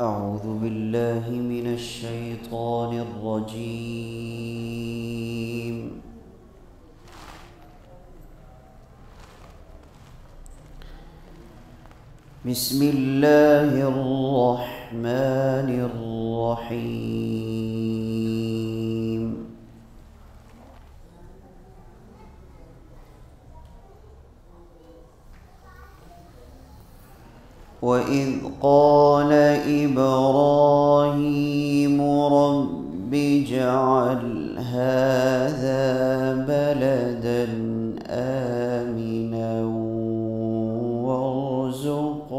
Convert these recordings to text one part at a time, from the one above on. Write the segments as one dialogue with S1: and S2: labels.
S1: أعوذ بالله من الشيطان الرجيم. بسم الله الرحمن الرحيم. وإذ قال إبراهيم رب اجعل هذا بلدا آمنا وارزق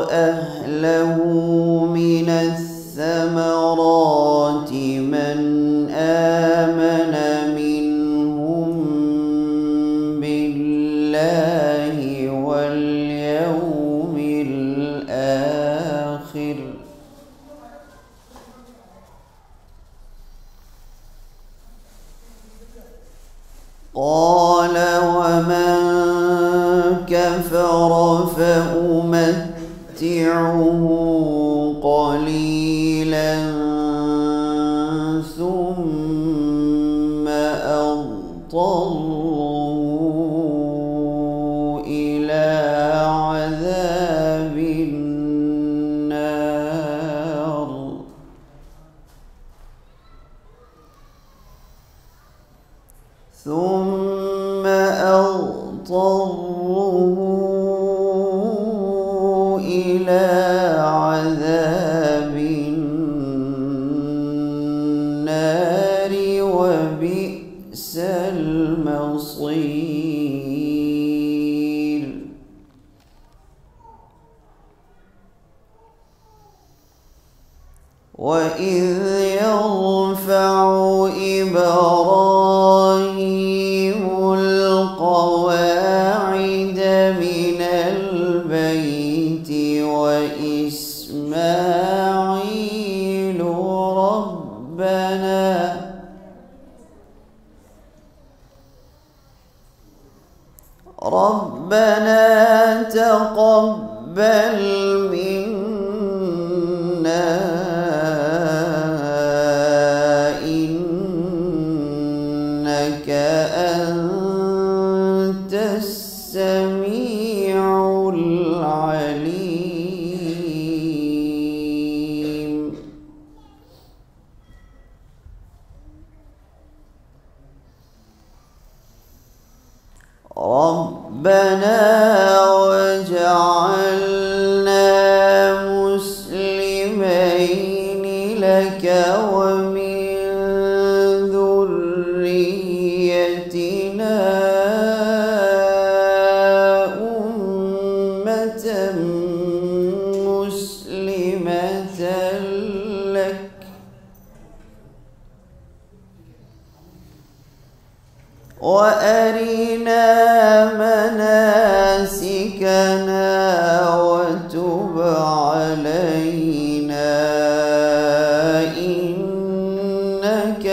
S1: أهله من الثمرات من آمن منهم بالله واليوم الآخر قال ومن كفر فأمتعه قليلا ثم أضطره إلى عذاب النار وبئس المصير. وإذ يرفع إبراهيم القواعد من البيت وإسماعيل ربنا تقبل منا إنك أنت السميع العليم. ربنا واجعلنا مسلمين لك ومن ذريتنا أمة مسلمة لك وأرنا مناسكنا وتب علينا إنك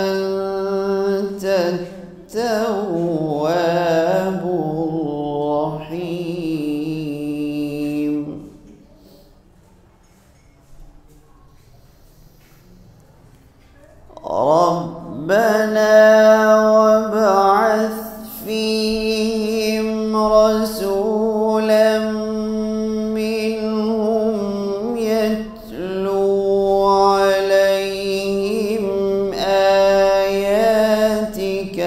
S1: أنت التواب الرحيم. ربنا وابعث فيهم رسولا منهم يتلو عليهم آياتك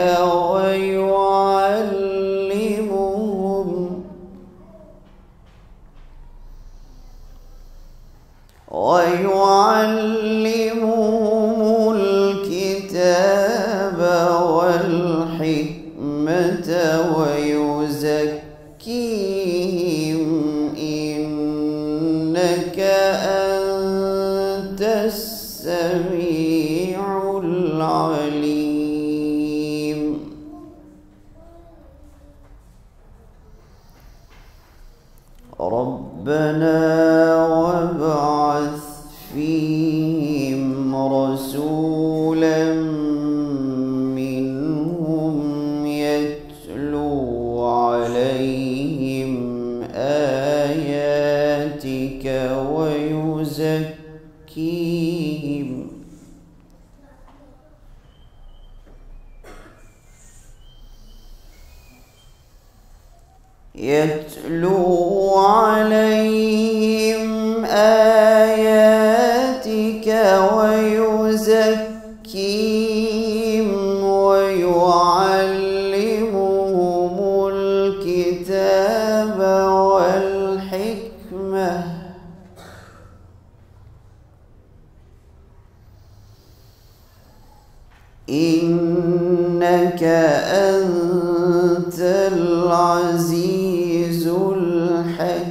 S1: ويعلمهم الكتاب والحكمة ويزكيهم إنك أنت السميع العليم. ربنا وابعث فيهم رسولا منهم يتلو يتلو عليهم آياتك ويزكيهم ويعلمهم الكتاب والحكمة إنك أنت العزيز الحكيم.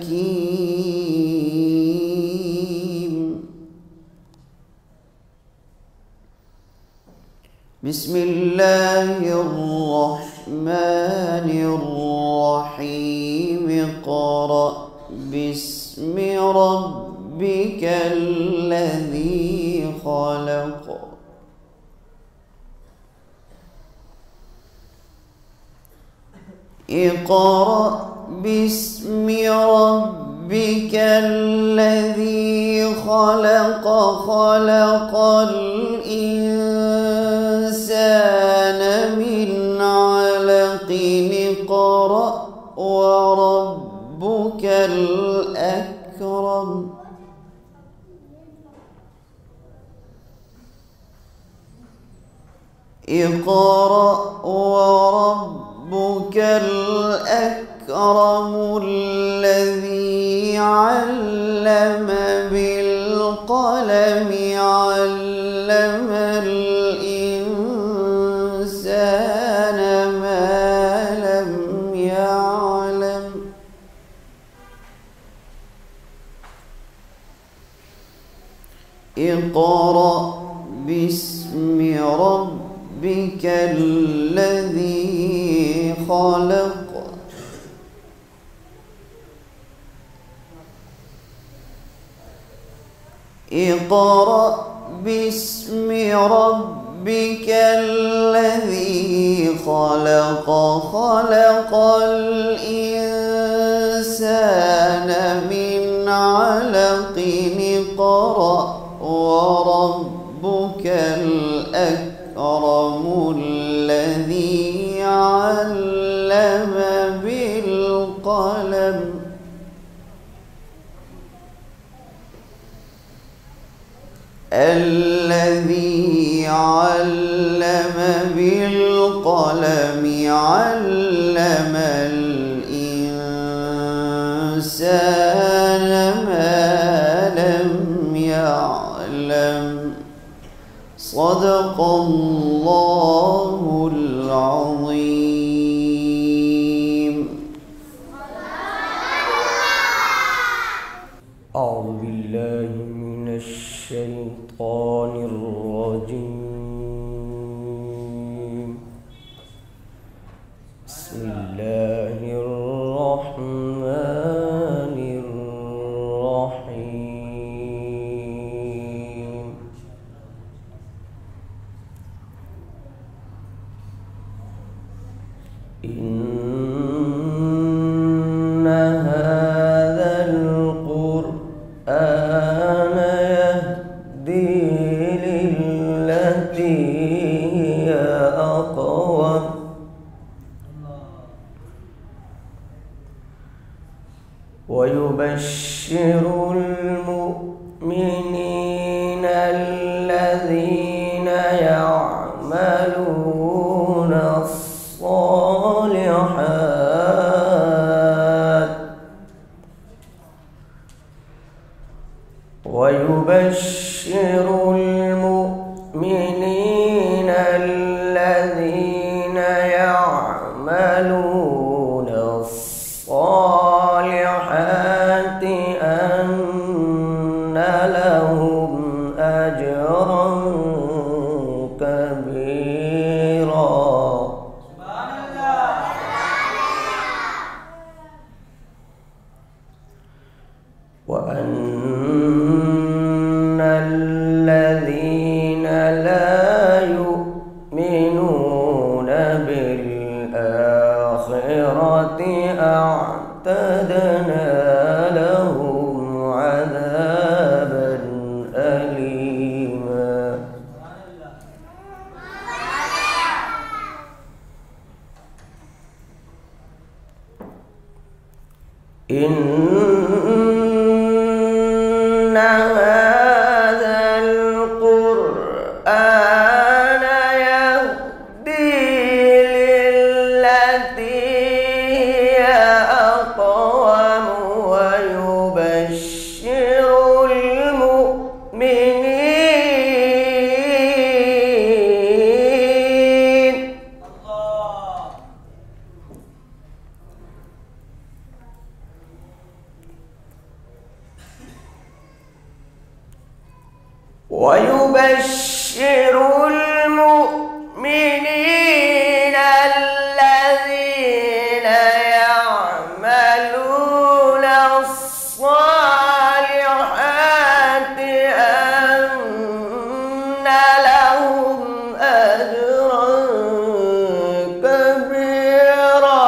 S1: بسم الله الرحمن الرحيم. اقرأ باسم ربك الذي خلق. اقرأ باسم ربك الذي خلق. خلق الإنسان من علق. اقرأ وربك الأكرم. اقرأ وربك الأكرم الذي علم بالقلم. علم الإنسان ما لم يعلم. اقرأ باسم ربك الذي خلق. اقرأ باسم ربك الذي خلق. خلق الإنسان من علق. اقرأ وربك الأكرم الذي علم بالقلم. الذي علم بالقلم. علم الإنسان ما لم يعلم. صدق الله العظيم.
S2: أعوذ بالله من الشيطان الرجيم. بسم الله الرحمن الرحيم. إن هذا القرآن يهدي للتي هي أقوم. ويبشر المؤمنين الذين يعملون الصالحات. ويبشر المؤمنين الذين يعملون الصالحات أن لهم أجرا كبيرا. وأن الذين لا يؤمنون بالآخرة أعتدنا لهم عذابا أليما. إن هذا القرآن يهدي للتي هي أقوم ويبشر المؤمنين الذين يعملون الصالحات أن لهم أجرا كبيرا.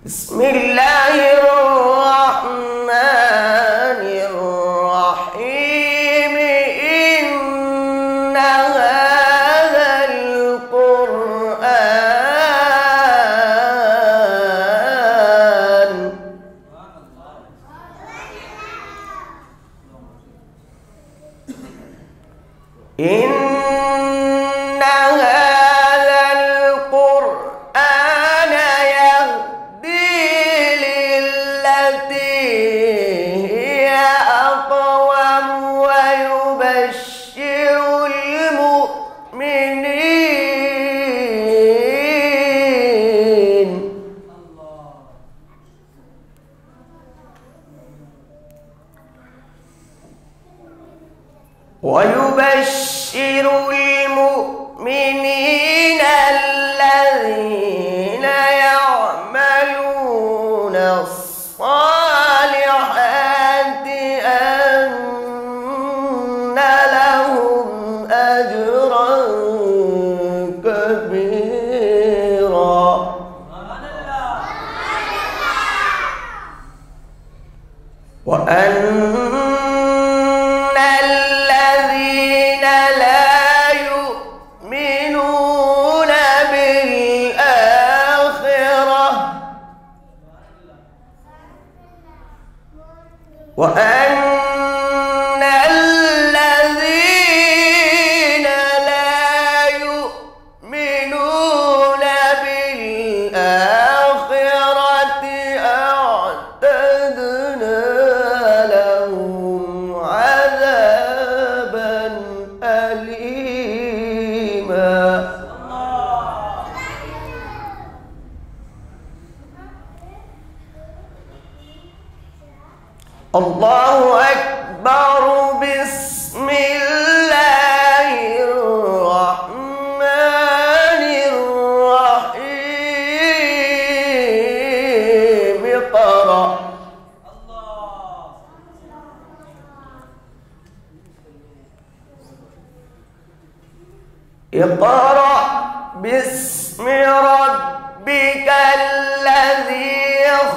S2: بسم الله الرحمن الرحيم. إن هذا القرآن ويبشر المؤمنين الذين يعملون الصالحات أن لهم أجرا كبيرا. وأن الذين لا يؤمنون بالآخرة أعتدنا لهم عذابا أليما. الله أكبر. بسم الله الرحمن الرحيم. اقرأ. اقرأ باسم ربك الذي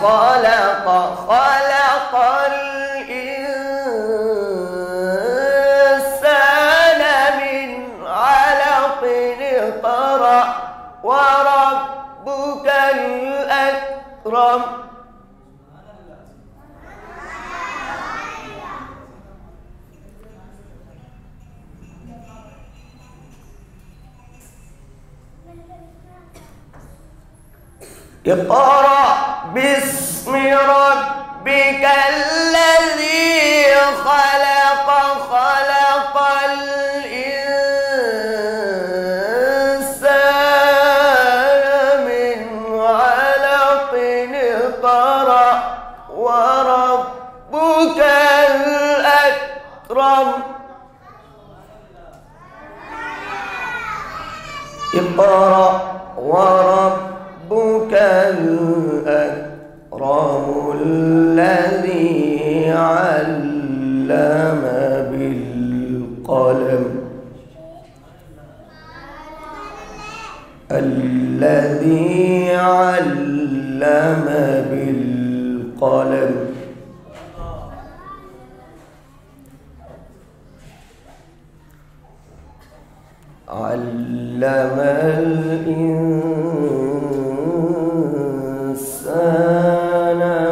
S2: خلق. خلق الإنسان من علق. اقرأ وربك الأكرم. اقرأ باسم ربك الذي خلق. خلق الإنسان من علق. اقرأ وربك الأكرم. اقرأ وربك الأكرم الذي علم بالقلم. الذي علم بالقلم. علم الإنسان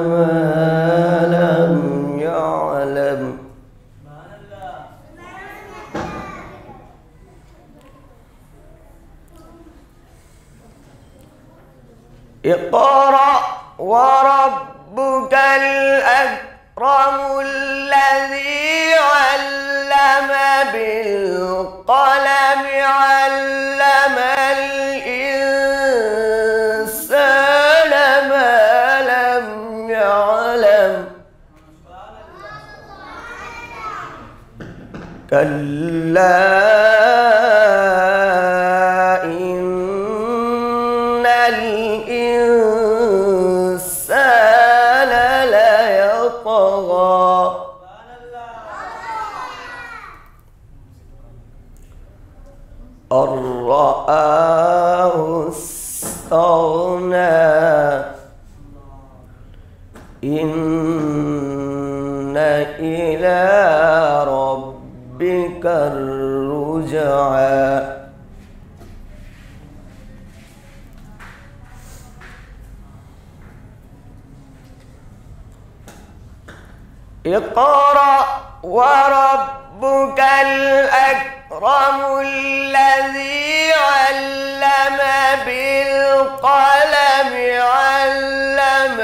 S2: ما لم يعلم اقرأ وربك الأكرم الذي علم بالقلم علم الإنسان ما لم يعلم كلا إن الإنسان ليطغى أن رآه استغنى إن إلى ربك الرجعى اقرأ وربك الأكرم الذي علم بالقلم علم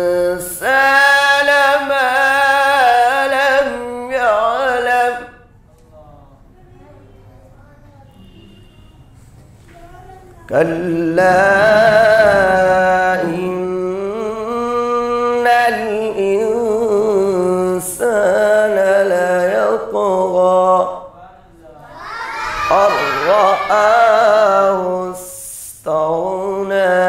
S2: الإنسان ما لم يعلم كلا إن الإنسان ليطغى أن رآه استغنى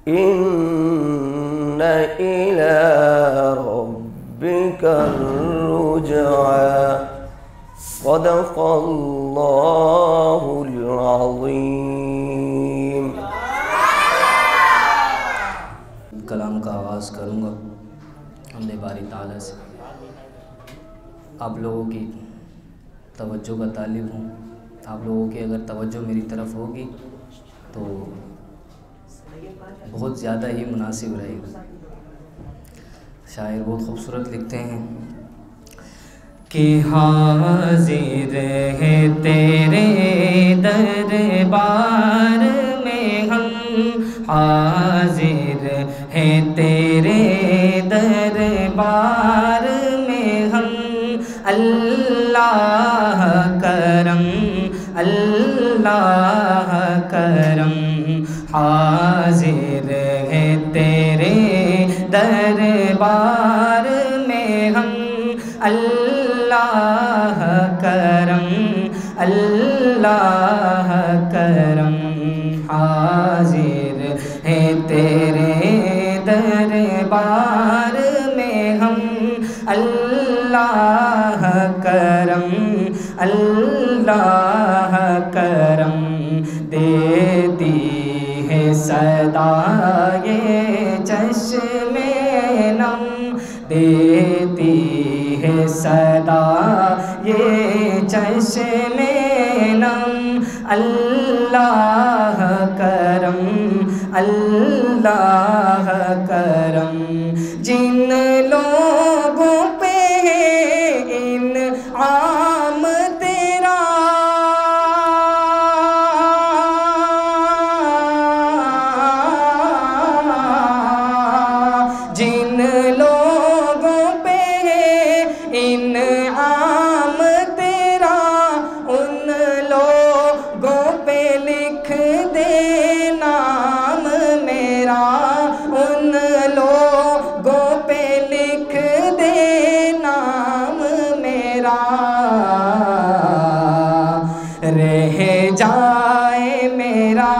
S2: إن إلى ربك الرجعى صدق الله العظيم.
S3: کلام کا آغاز کروں گا حمد باری تعالیٰ سے. آپ لوگوں کی توجہ کا طالب ہوں. آپ لوگوں کی اگر توجہ میری طرف ہوگی تو بہت زیادہ ہی مناسب رہے گا. شاعر بہت خوبصورت لکھتے ہیں کہ حاضر ہے تیرے دربار میں ہم، حاضر ہے تیرے دربار میں ہم، اللہ کرم اللہ کرم. حاضر ہے تیرے دربار میں ہم، اللہ کرم اللہ کرم. حاضر ہے تیرے دربار میں ہم، اللہ کرم اللہ کرم. دیتی ہے صدا یہ چشم نم، دیتی ہے صدا یہ چشم نم، اللہ کرم اللہ کرم. جن لوگوں پہ انعام تیرا، جن لوگوں پہ انعام تیرا، ان لوگوں پہ لکھ دے نام میرا، ان لوگوں پہ لکھ دے نام میرا. رہ جائے میرا،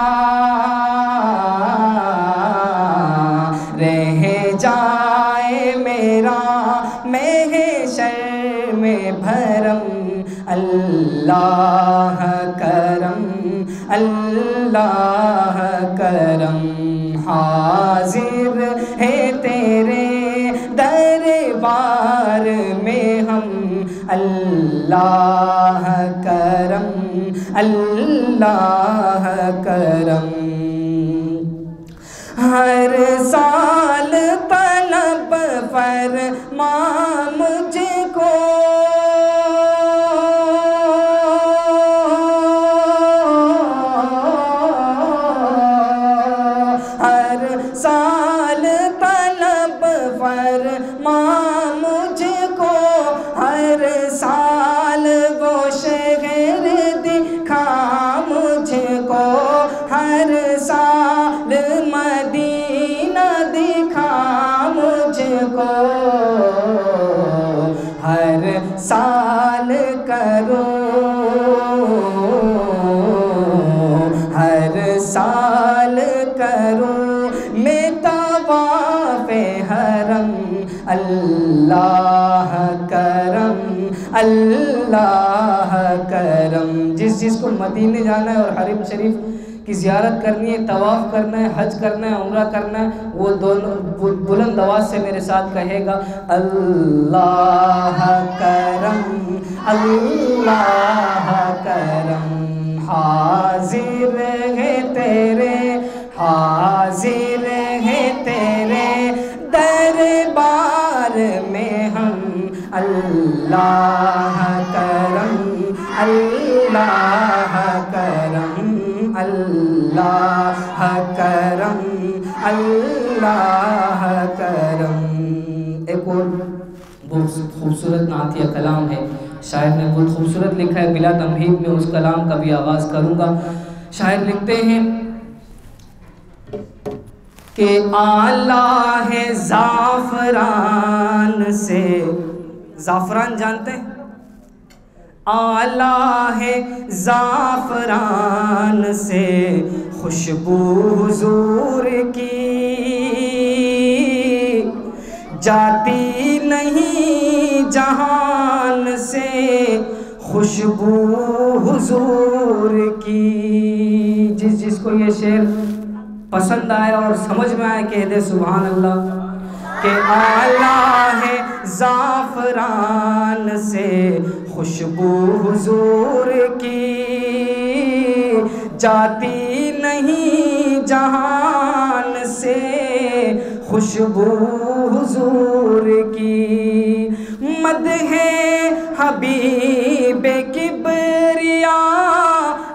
S3: رہ جائے میرا محشر میں بھرم، اللہ کرم اللہ کرم. حاضر ہے تیرے دربار میں ہم،
S4: اللہ کرم اللہ کرم ہر سال طلب فرما مجھ کو ہر سال طلب فرما مجھ کو ہر سال وہ شہر دکھا مجھ کو ہر سال مدینہ دکھا مجھ کو ہر سال کروں ہر سال کروں میں طواف حرم اللہ کرم اللہ کرم جس کو مدینے جانا ہے اور حرم شریف کی زیارت کرنی ہے طواف کرنا ہے حج کرنا ہے عمرہ کرنا ہے وہ دونوں بلند آواز سے میرے ساتھ کہے گا اللہ کرم اللہ کرم حاضر ہے تیرے حاضر ہے تیرے دربار میں ہم اللہ کرم اللہ کرم اللہ کرم اللہ کرم ایک اور بہت خوبصورت نعتیہ کلام ہے شاعر نے بہت خوبصورت لکھا ہے بلا تمہید میں اس کلام کا بھی آغاز کروں گا شاعر لکھتے ہیں کہ آلہ ہے زعفران سے زعفران جانتے ہیں آلہ ہے زعفران سے خوشبو حضور کی جاتی نہیں جہان سے خوشبو حضور کی جس کو یہ شعر پسند آئے اور سمجھ میں آئے کہہ دے سبحان اللہ کہ آلہ ہے زعفران سے خوشبو حضور کی جاتی نہیں جہان سے خوشبو حضور کی مدح حبیب کبریا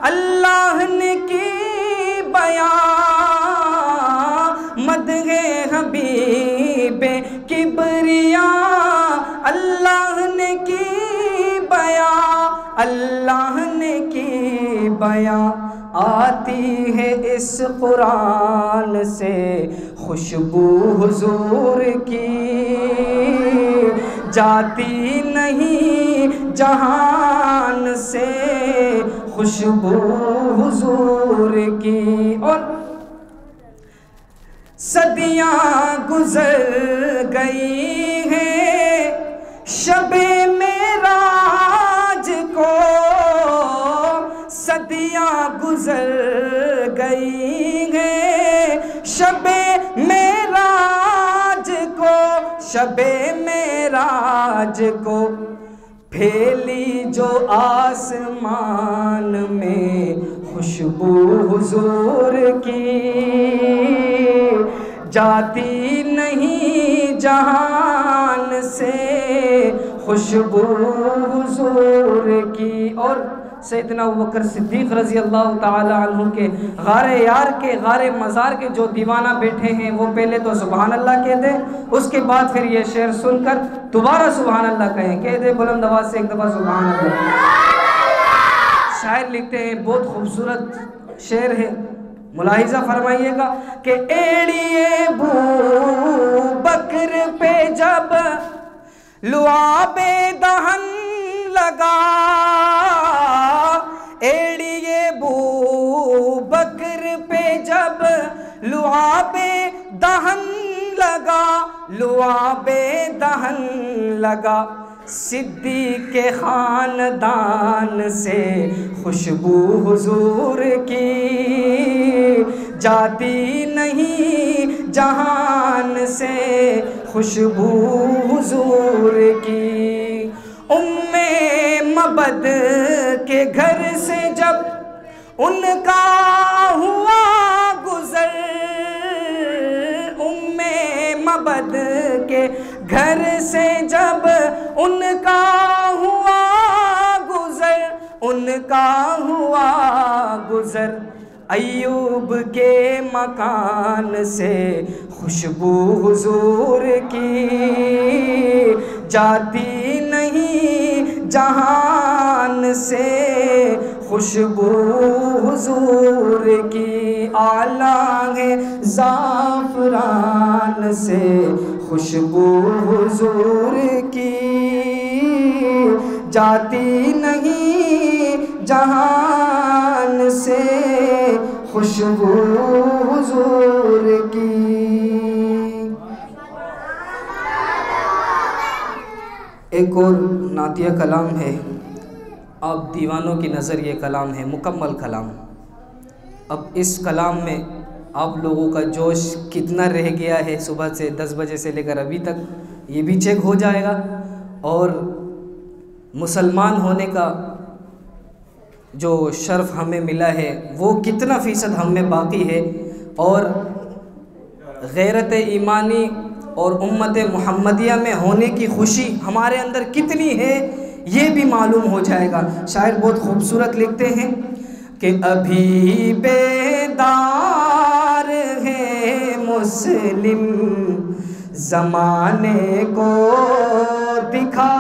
S4: اللہ نے کی بیان مدح حبیب کبریا اللہ نے کی بیان اللہ نے کی بیان آتی ہے اس قرآن سے خوشبو حضور کی جاتی نہیں جہان سے خوشبو حضور کی اور صدیاں گزر گئی ہیں شب معراج کو صدیاں گزر گئی ہیں شب معراج کو شب معراج کو پھیلی جو آسمان میں خوشبو حضور کی جاتی نہیں جہان سے خوشبو حضور کی اور سیدنا ابوبکر صدیق رضی اللہ تعالی عنہ کے غار یار کے غار مزار کے جو دیوانہ بیٹھے ہیں وہ پہلے تو سبحان اللہ کہہ دیں اس کے بعد پھر یہ شعر سن کر دوبارہ سبحان اللہ کہیں کہہ دیں بلند آواز سے ایک دفعہ سبحان اللہ شاعر لکھتے ہیں بہت خوبصورت شعر ہے ملاحظہ فرمائیے گا کہ ایڑیے ابو بکر پہ جب لعاب دہن لگا ایڑیے ابو بکر پہ جب لعاب دہن لگا لعاب دہن لگا صدیق کے خاندان سے خوشبو حضور کی جاتی نہیں جہان سے خوشبو حضور کی مبد کے گھر سے جب ان کا ہوا گزر، مبد کے گھر سے جب ان کا ہوا گزر، ان کا ہوا گزر، ایوب کے مکان سے خوشبو حضور کی جاتی نہیں جہان سے، خوشبو حضور کی اعلیٰ ہے زعفران سے، خوشبو حضور کی جاتی نہیں جہان سے، خوشبو حضور کی۔ ایک اور نعتیہ کلام ہے، آپ دیوانوں کی نظر یہ کلام ہے، مکمل کلام۔ اب اس کلام میں آپ لوگوں کا جوش کتنا رہ گیا ہے صبح سے 10 بجے سے لے کر ابھی تک، یہ بھی چیک ہو جائے گا، اور مسلمان ہونے کا جو شرف ہمیں ملا ہے وہ کتنا فیصد ہم میں باقی ہے، اور غیرت ایمانی اور امت محمدیہ میں ہونے کی خوشی ہمارے اندر کتنی ہے یہ بھی معلوم ہو جائے گا۔ شاعر بہت خوبصورت لکھتے ہیں کہ ابھی بیدار ہے مسلم، زمانے کو دکھا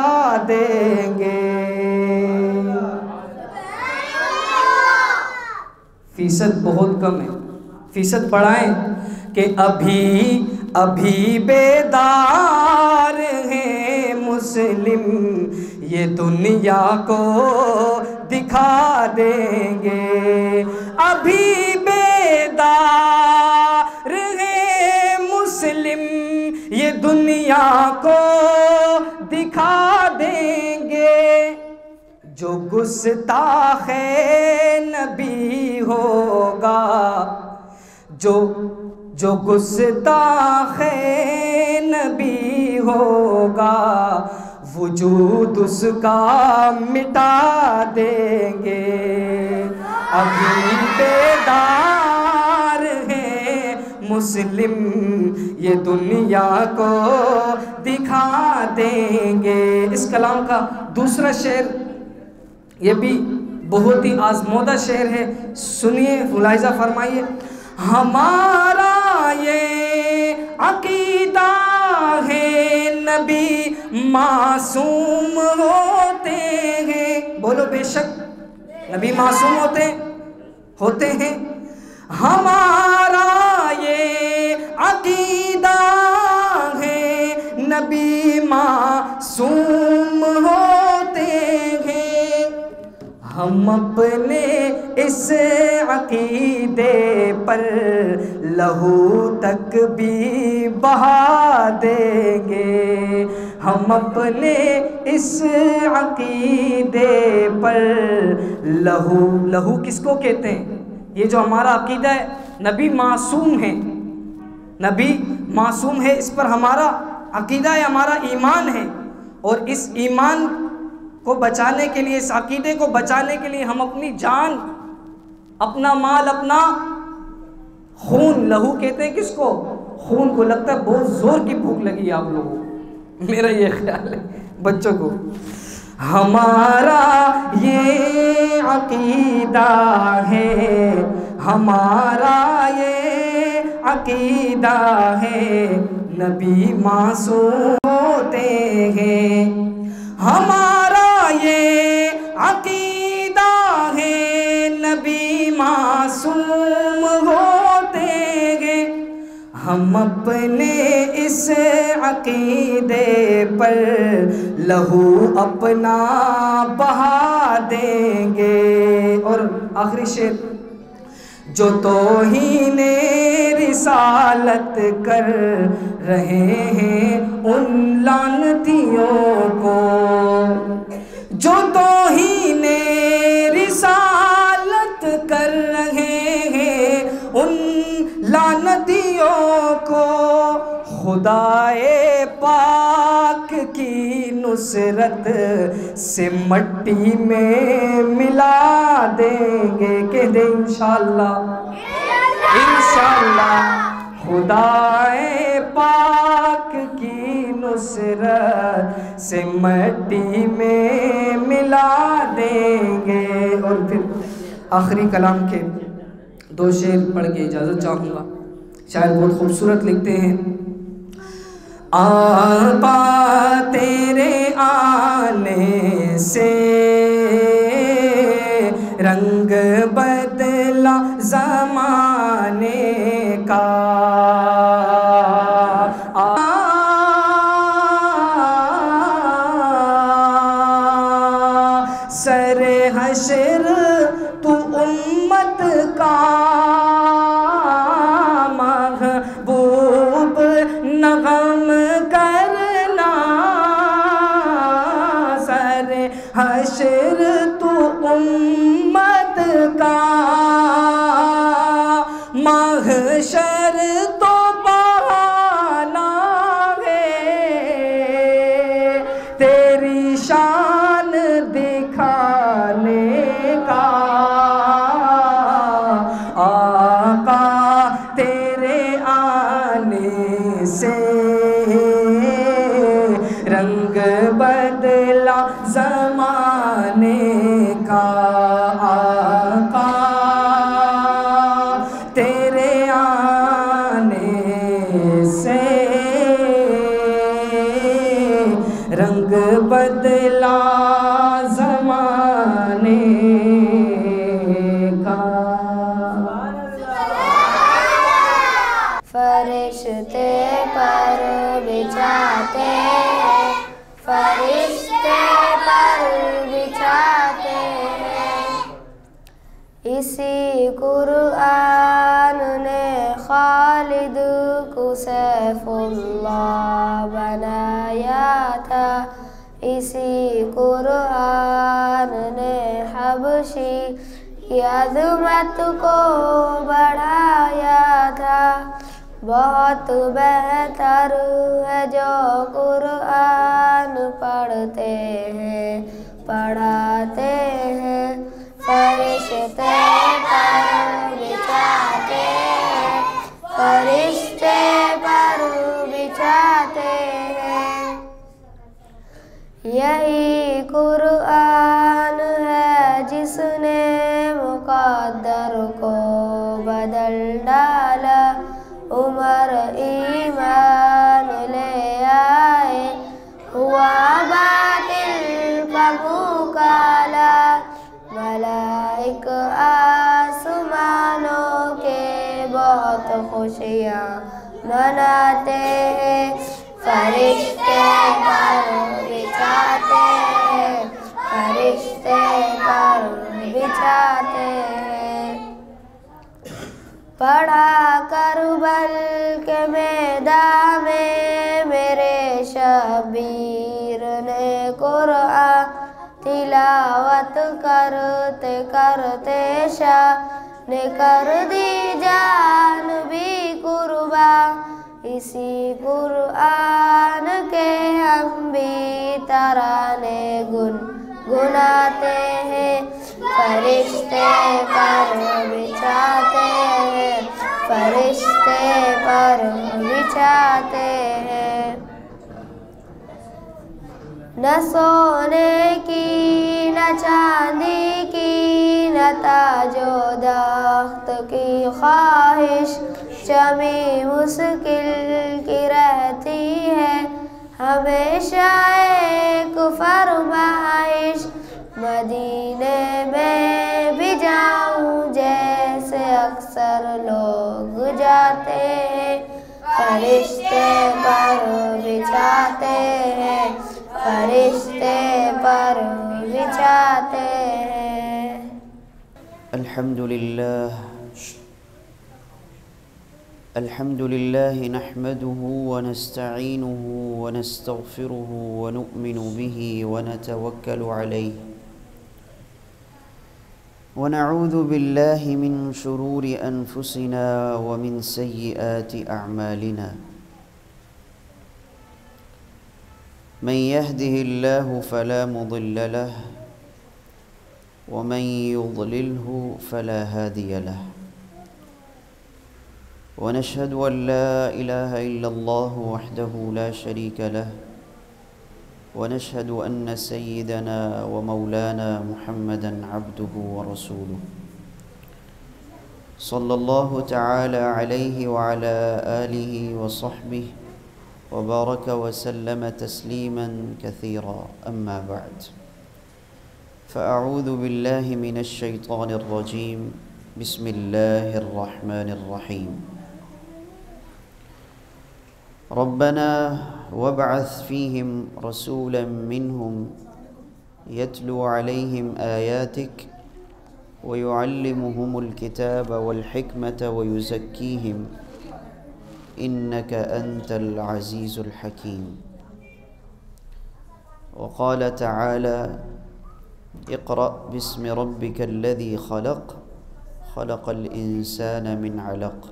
S4: دیں گے، فیصد بہت کم ہے، فیصد بڑھائیں کہ ابھی بیدار ہیں مسلم، یہ دنیا کو دکھا دیں گے، ابھی بیدار ہیں مسلم، یہ دنیا کو دکھا دیں گے، جو گستاخ نبی ہوگا، جو گستاخ نبی ہوگا، وجود اس کا مٹا دیں گے، ابھی بیدار ہیں مسلم، یہ دنیا کو دکھا دیں گے۔ اس کلام کا دوسرا شعر یہ بھی بہت ہی آزمودہ شعر ہے، سنیے، ملاحظہ فرمائیے۔ ہمارا یہ عقیدہ ہے نبی معصوم ہوتے ہیں، بولو بے شک نبی معصوم ہوتے ہیں، ہمارا یہ عقیدہ ہے نبی معصوم ہوتے ہیں، ہم اپنے اس عقیدے پر لہو تک بھی بہا دیں گے، ہم اپنے اس عقیدے پر لہو کس کو کہتے ہیں؟ یہ جو ہمارا عقیدہ ہے نبی معصوم ہے، نبی معصوم ہے، اس پر ہمارا عقیدہ ہے، ہمارا ایمان ہے، اور اس ایمان کو بچانے کے لیے، اس عقیدے کو بچانے کے لیے ہم اپنی جان، اپنا مال، اپنا خون، لہو کہتے ہیں کس کو؟ خون کو۔ لگتا ہے بہت زور کی بھوک لگی ہے آپ لوگوں کو، میرا یہ خیال ہے بچوں کو۔ ہمارا یہ عقیدہ ہے، ہمارا یہ عقیدہ ہے نبی معصوم ہوتے ہیں، ہمارا یہ عقیدہ ہے نبی معصوم ہوتے ہیں، ہم اپنے اس عقیدے پر لہو اپنا بہا دیں گے۔ اور آخری شعر، جو توہین رسالت کر رہے ہیں ان لعنتیوں کو، جو توہین رسالت کر رہے ہیں ان لعنتیوں کو، خدائے پاک کی نصرت سے مٹی میں ملا دیں گے، کہہ دیں انشاءاللہ انشاءاللہ، خدائے پاک کی نصرت سے مٹی میں ملا دیں گے۔ اور پھر آخری کلام کے 2 شعر پڑھ کے اجازت چاہوں گا۔ شاعر بہت خوبصورت لکھتے ہیں، آقا تیرے آنے سے رنگ بدلا زمانے کا، سر حشر تو امت کا محبوب نغم کرنا، سر حشر تو امت کا محشر تو بہانا ہے، تیری شان دکھانے کا، آقا تیرے آنے سے رنگ بدلا زمانے کا، آقا تیرے آنے سے رنگ بدلا زمانے کا۔
S5: فرشتے پر بچھاتے ہیں، فرشتے پر بچھاتے ہیں، اسی قرآن نے خالد کو سیف اللہ بنایا تھا، اسی قرآن نے حبشی کی عظمت کو بڑھایا تھا، بہت بہتر ہے جو قرآن پڑھتے ہیں پڑھاتے ہیں، فرشتے پر بچھاتے ہیں، فرشتے پر بچھاتے ہیں، یہی قرآن ہے جس نے مقدر کو بدل ڈالا، عمر ایمان لے آئے، ہوا باطل کا منہ کالا، ملائک آسمانوں کے بہت خوشیاں مناتے ہیں، فرشتے پر بچھاتے ہیں، فرشتے پر بچھاتے ہیں، پڑھا کربل کے میدان میں میرے شبیر نے قرآن، تلاوت کرتے کرتے شاہ نے کر دی جان بھی قربان، اسی قرآن کے ہم بھی ترانے گنگناتے ہیں، فرشتے پر بچھاتے ہیں، فرشتے پر بچھاتے ہیں، نہ سونے کی نہ چاندی کی نہ تاج و تخت کی خواہش، چمی مشکل کی رہتی ہے ہمیشہ ایک فرمائش، مدینے میں بھی جاؤں جیسے اکثر لوگ جاتے ہیں، فرشتے پر بچھاتے ہیں، فرشتے پر بچھاتے ہیں۔
S1: الحمد لله نحمده ونستعينه ونستغفره ونؤمن به ونتوكل عليه ونعوذ بالله من شرور أنفسنا ومن سيئات أعمالنا، من يهده الله فلا مضل له ومن يضلله فلا هادي له ونشهد أن لا إله إلا الله وحده لا شريك له ونشهد أن سيدنا ومولانا محمدًا عبده ورسوله صلى الله تعالى عليه وعلى آله وصحبه وبارك وسلم تسليما كثيرا. أما بعد، فأعوذ بالله من الشيطان الرجيم. بسم الله الرحمن الرحيم. ربنا وابعث فيهم رسولا منهم يتلو عليهم آياتك ويعلمهم الكتاب والحكمة ويزكيهم إنك أنت العزيز الحكيم. وقال تعالى: اقرأ باسم ربك الذي خلق خلق الإنسان من علق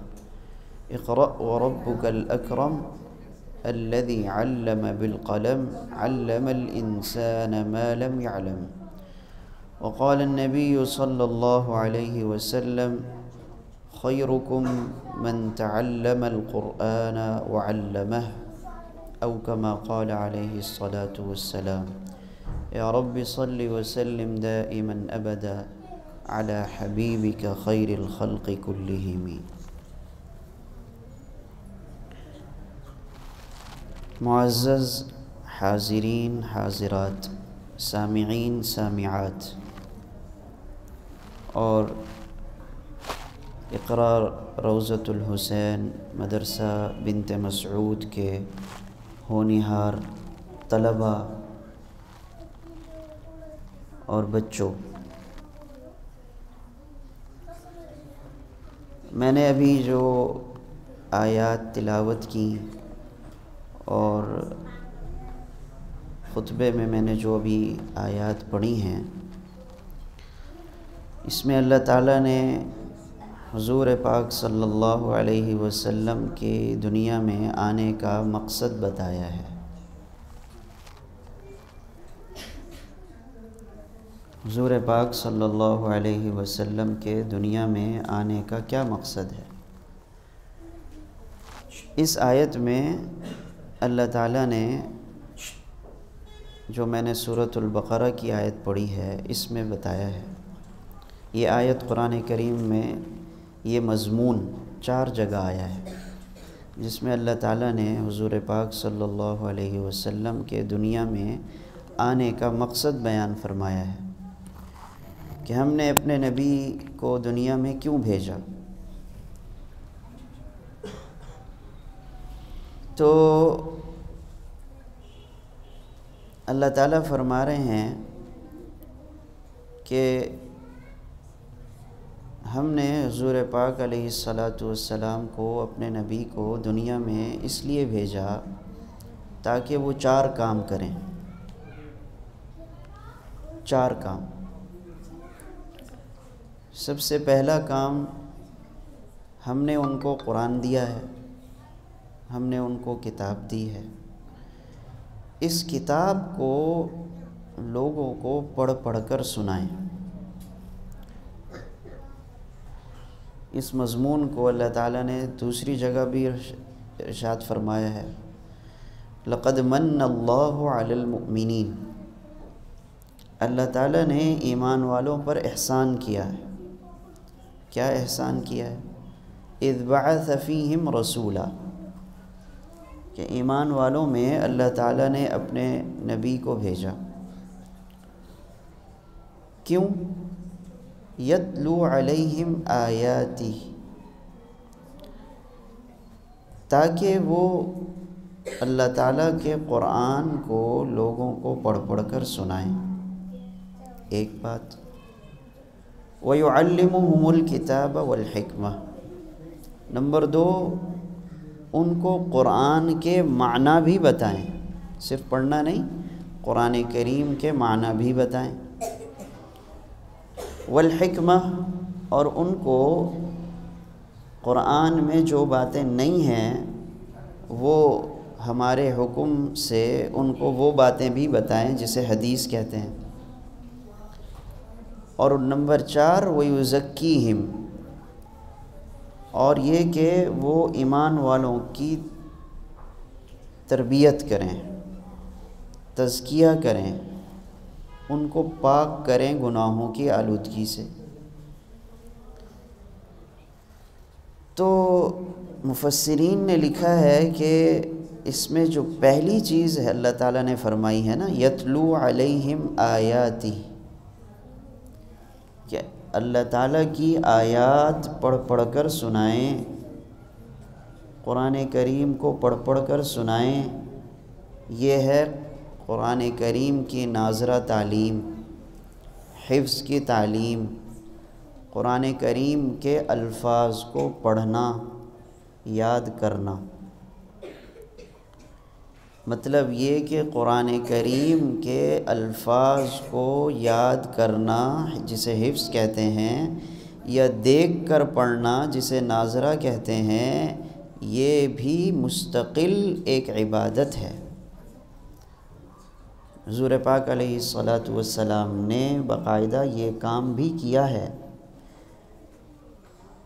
S1: اقرأ وربك الأكرم الذي علم بالقلم علم الإنسان ما لم يعلم. وقال النبي صلى الله عليه وسلم: خيركم من تعلم القرآن وعلمه، أو كما قال عليه الصلاة والسلام. يا رب صل وسلم دائما أبدا على حبيبك خير الخلق كلهم. معزز حاضرین حاضرات، سامعین سامعات، اور اقرا روضۃ الحسین مدرسہ بنت مسعود کے ہونہار طلباء اور بچوں، میں نے ابھی جو آیات تلاوت کی اور خطبے میں نے جو ابھی آیات پڑھی ہیں، اس میں اللہ تعالیٰ نے حضور پاک صلی اللہ علیہ وسلم کے دنیا میں آنے کا مقصد بتایا ہے۔ حضور پاک صلی اللہ علیہ وسلم کے دنیا میں آنے کا کیا مقصد ہے؟ اس آیت میں اللہ تعالیٰ نے جو میں نے سورۃ البقرہ کی آیت پڑھی ہے اس میں بتایا ہے۔ یہ آیت قرآن کریم میں یہ مضمون 4 جگہ آیا ہے، جس میں اللہ تعالیٰ نے حضور پاک صلی اللہ علیہ وسلم کے دنیا میں آنے کا مقصد بیان فرمایا ہے کہ ہم نے اپنے نبی کو دنیا میں کیوں بھیجا۔ تو اللہ تعالیٰ فرما رہے ہیں کہ ہم نے حضور پاک علیہ الصلاۃ کو، اپنے نبی کو دنیا میں اس لیے بھیجا تاکہ وہ 4 کام کریں۔ 4 کام۔ سب سے پہلا کام، ہم نے ان کو قرآن دیا ہے، ہم نے ان کو کتاب دی ہے۔ اس کتاب کو لوگوں کو پڑھ کر سنائیں۔ اس مضمون کو اللہ تعالیٰ نے دوسری جگہ بھی ارشاد فرمایا ہے، لقد من اللہ علی المؤمنین۔ اللہ تعالیٰ نے ایمان والوں پر احسان کیا ہے۔ کیا احسان کیا ہے؟ اذ بعث فیہم رسولا، کہ ایمان والوں میں اللہ تعالیٰ نے اپنے نبی کو بھیجا۔ کیوں؟ یتلو علیہم آیاتی، تاکہ وہ اللہ تعالیٰ کے قرآن کو لوگوں کو پڑھ کر سنائیں۔ ایک بات۔ وَيُعَلِّمُهُمُ الْكِتَابَ وَالْحِكْمَةَ، نمبر 2، ان کو قرآن کے معنی بھی بتائیں، صرف پڑھنا نہیں، قرآن کریم کے معنی بھی بتائیں۔ والحکمہ، اور ان کو قرآن میں جو باتیں نہیں ہیں وہ ہمارے حکم سے ان کو وہ باتیں بھی بتائیں جسے حدیث کہتے ہیں۔ اور نمبر 4 وَيُزَكِّيهِمْ، اور یہ کہ وہ ایمان والوں کی تربیت کریں، تزکیہ کریں، ان کو پاک کریں گناہوں کی آلودگی سے۔ تو مفسرین نے لکھا ہے کہ اس میں جو پہلی چیز ہے اللہ تعالیٰ نے فرمائی ہے نا، یتلو علیہم آیاتی، کہ اللہ تعالیٰ کی آیات پڑھ پڑھ کر سنائیں، قرآن کریم کو پڑھ پڑھ کر سنائیں۔ یہ ہے قرآن کریم کی ناظرہ تعلیم، حفظ کی تعلیم، قرآن کریم کے الفاظ کو پڑھنا، یاد کرنا۔ مطلب یہ کہ قرآن کریم کے الفاظ کو یاد کرنا جسے حفظ کہتے ہیں، یا دیکھ کر پڑھنا جسے ناظرہ کہتے ہیں، یہ بھی مستقل ایک عبادت ہے۔ حضور پاک علیہ الصلاۃ نے باقاعدہ یہ کام بھی کیا ہے۔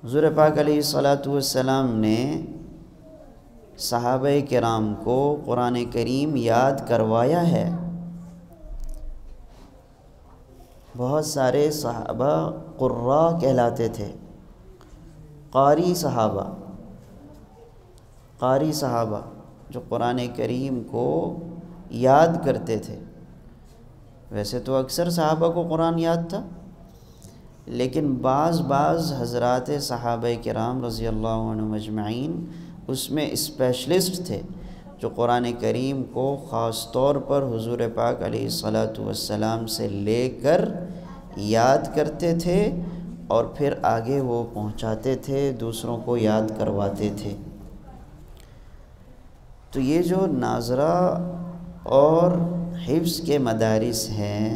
S1: حضور پاک علیہ الصلاۃ نے صحابہ کرام کو قرآن کریم یاد کروایا ہے۔ بہت سارے صحابہ قراء کہلاتے تھے، قاری صحابہ جو قرآن کریم کو یاد کرتے تھے۔ ویسے تو اکثر صحابہ کو قرآن یاد تھا، لیکن بعض حضرات صحابہ کرام رضی اللہ عنہم اجمعین اس میں اسپیشلسٹ تھے، جو قرآن کریم کو خاص طور پر حضور پاک علیہ الصلاۃ سے لے کر یاد کرتے تھے اور پھر آگے وہ پہنچاتے تھے، دوسروں کو یاد کرواتے تھے۔ تو یہ جو ناظرہ اور حفظ کے مدارس ہیں،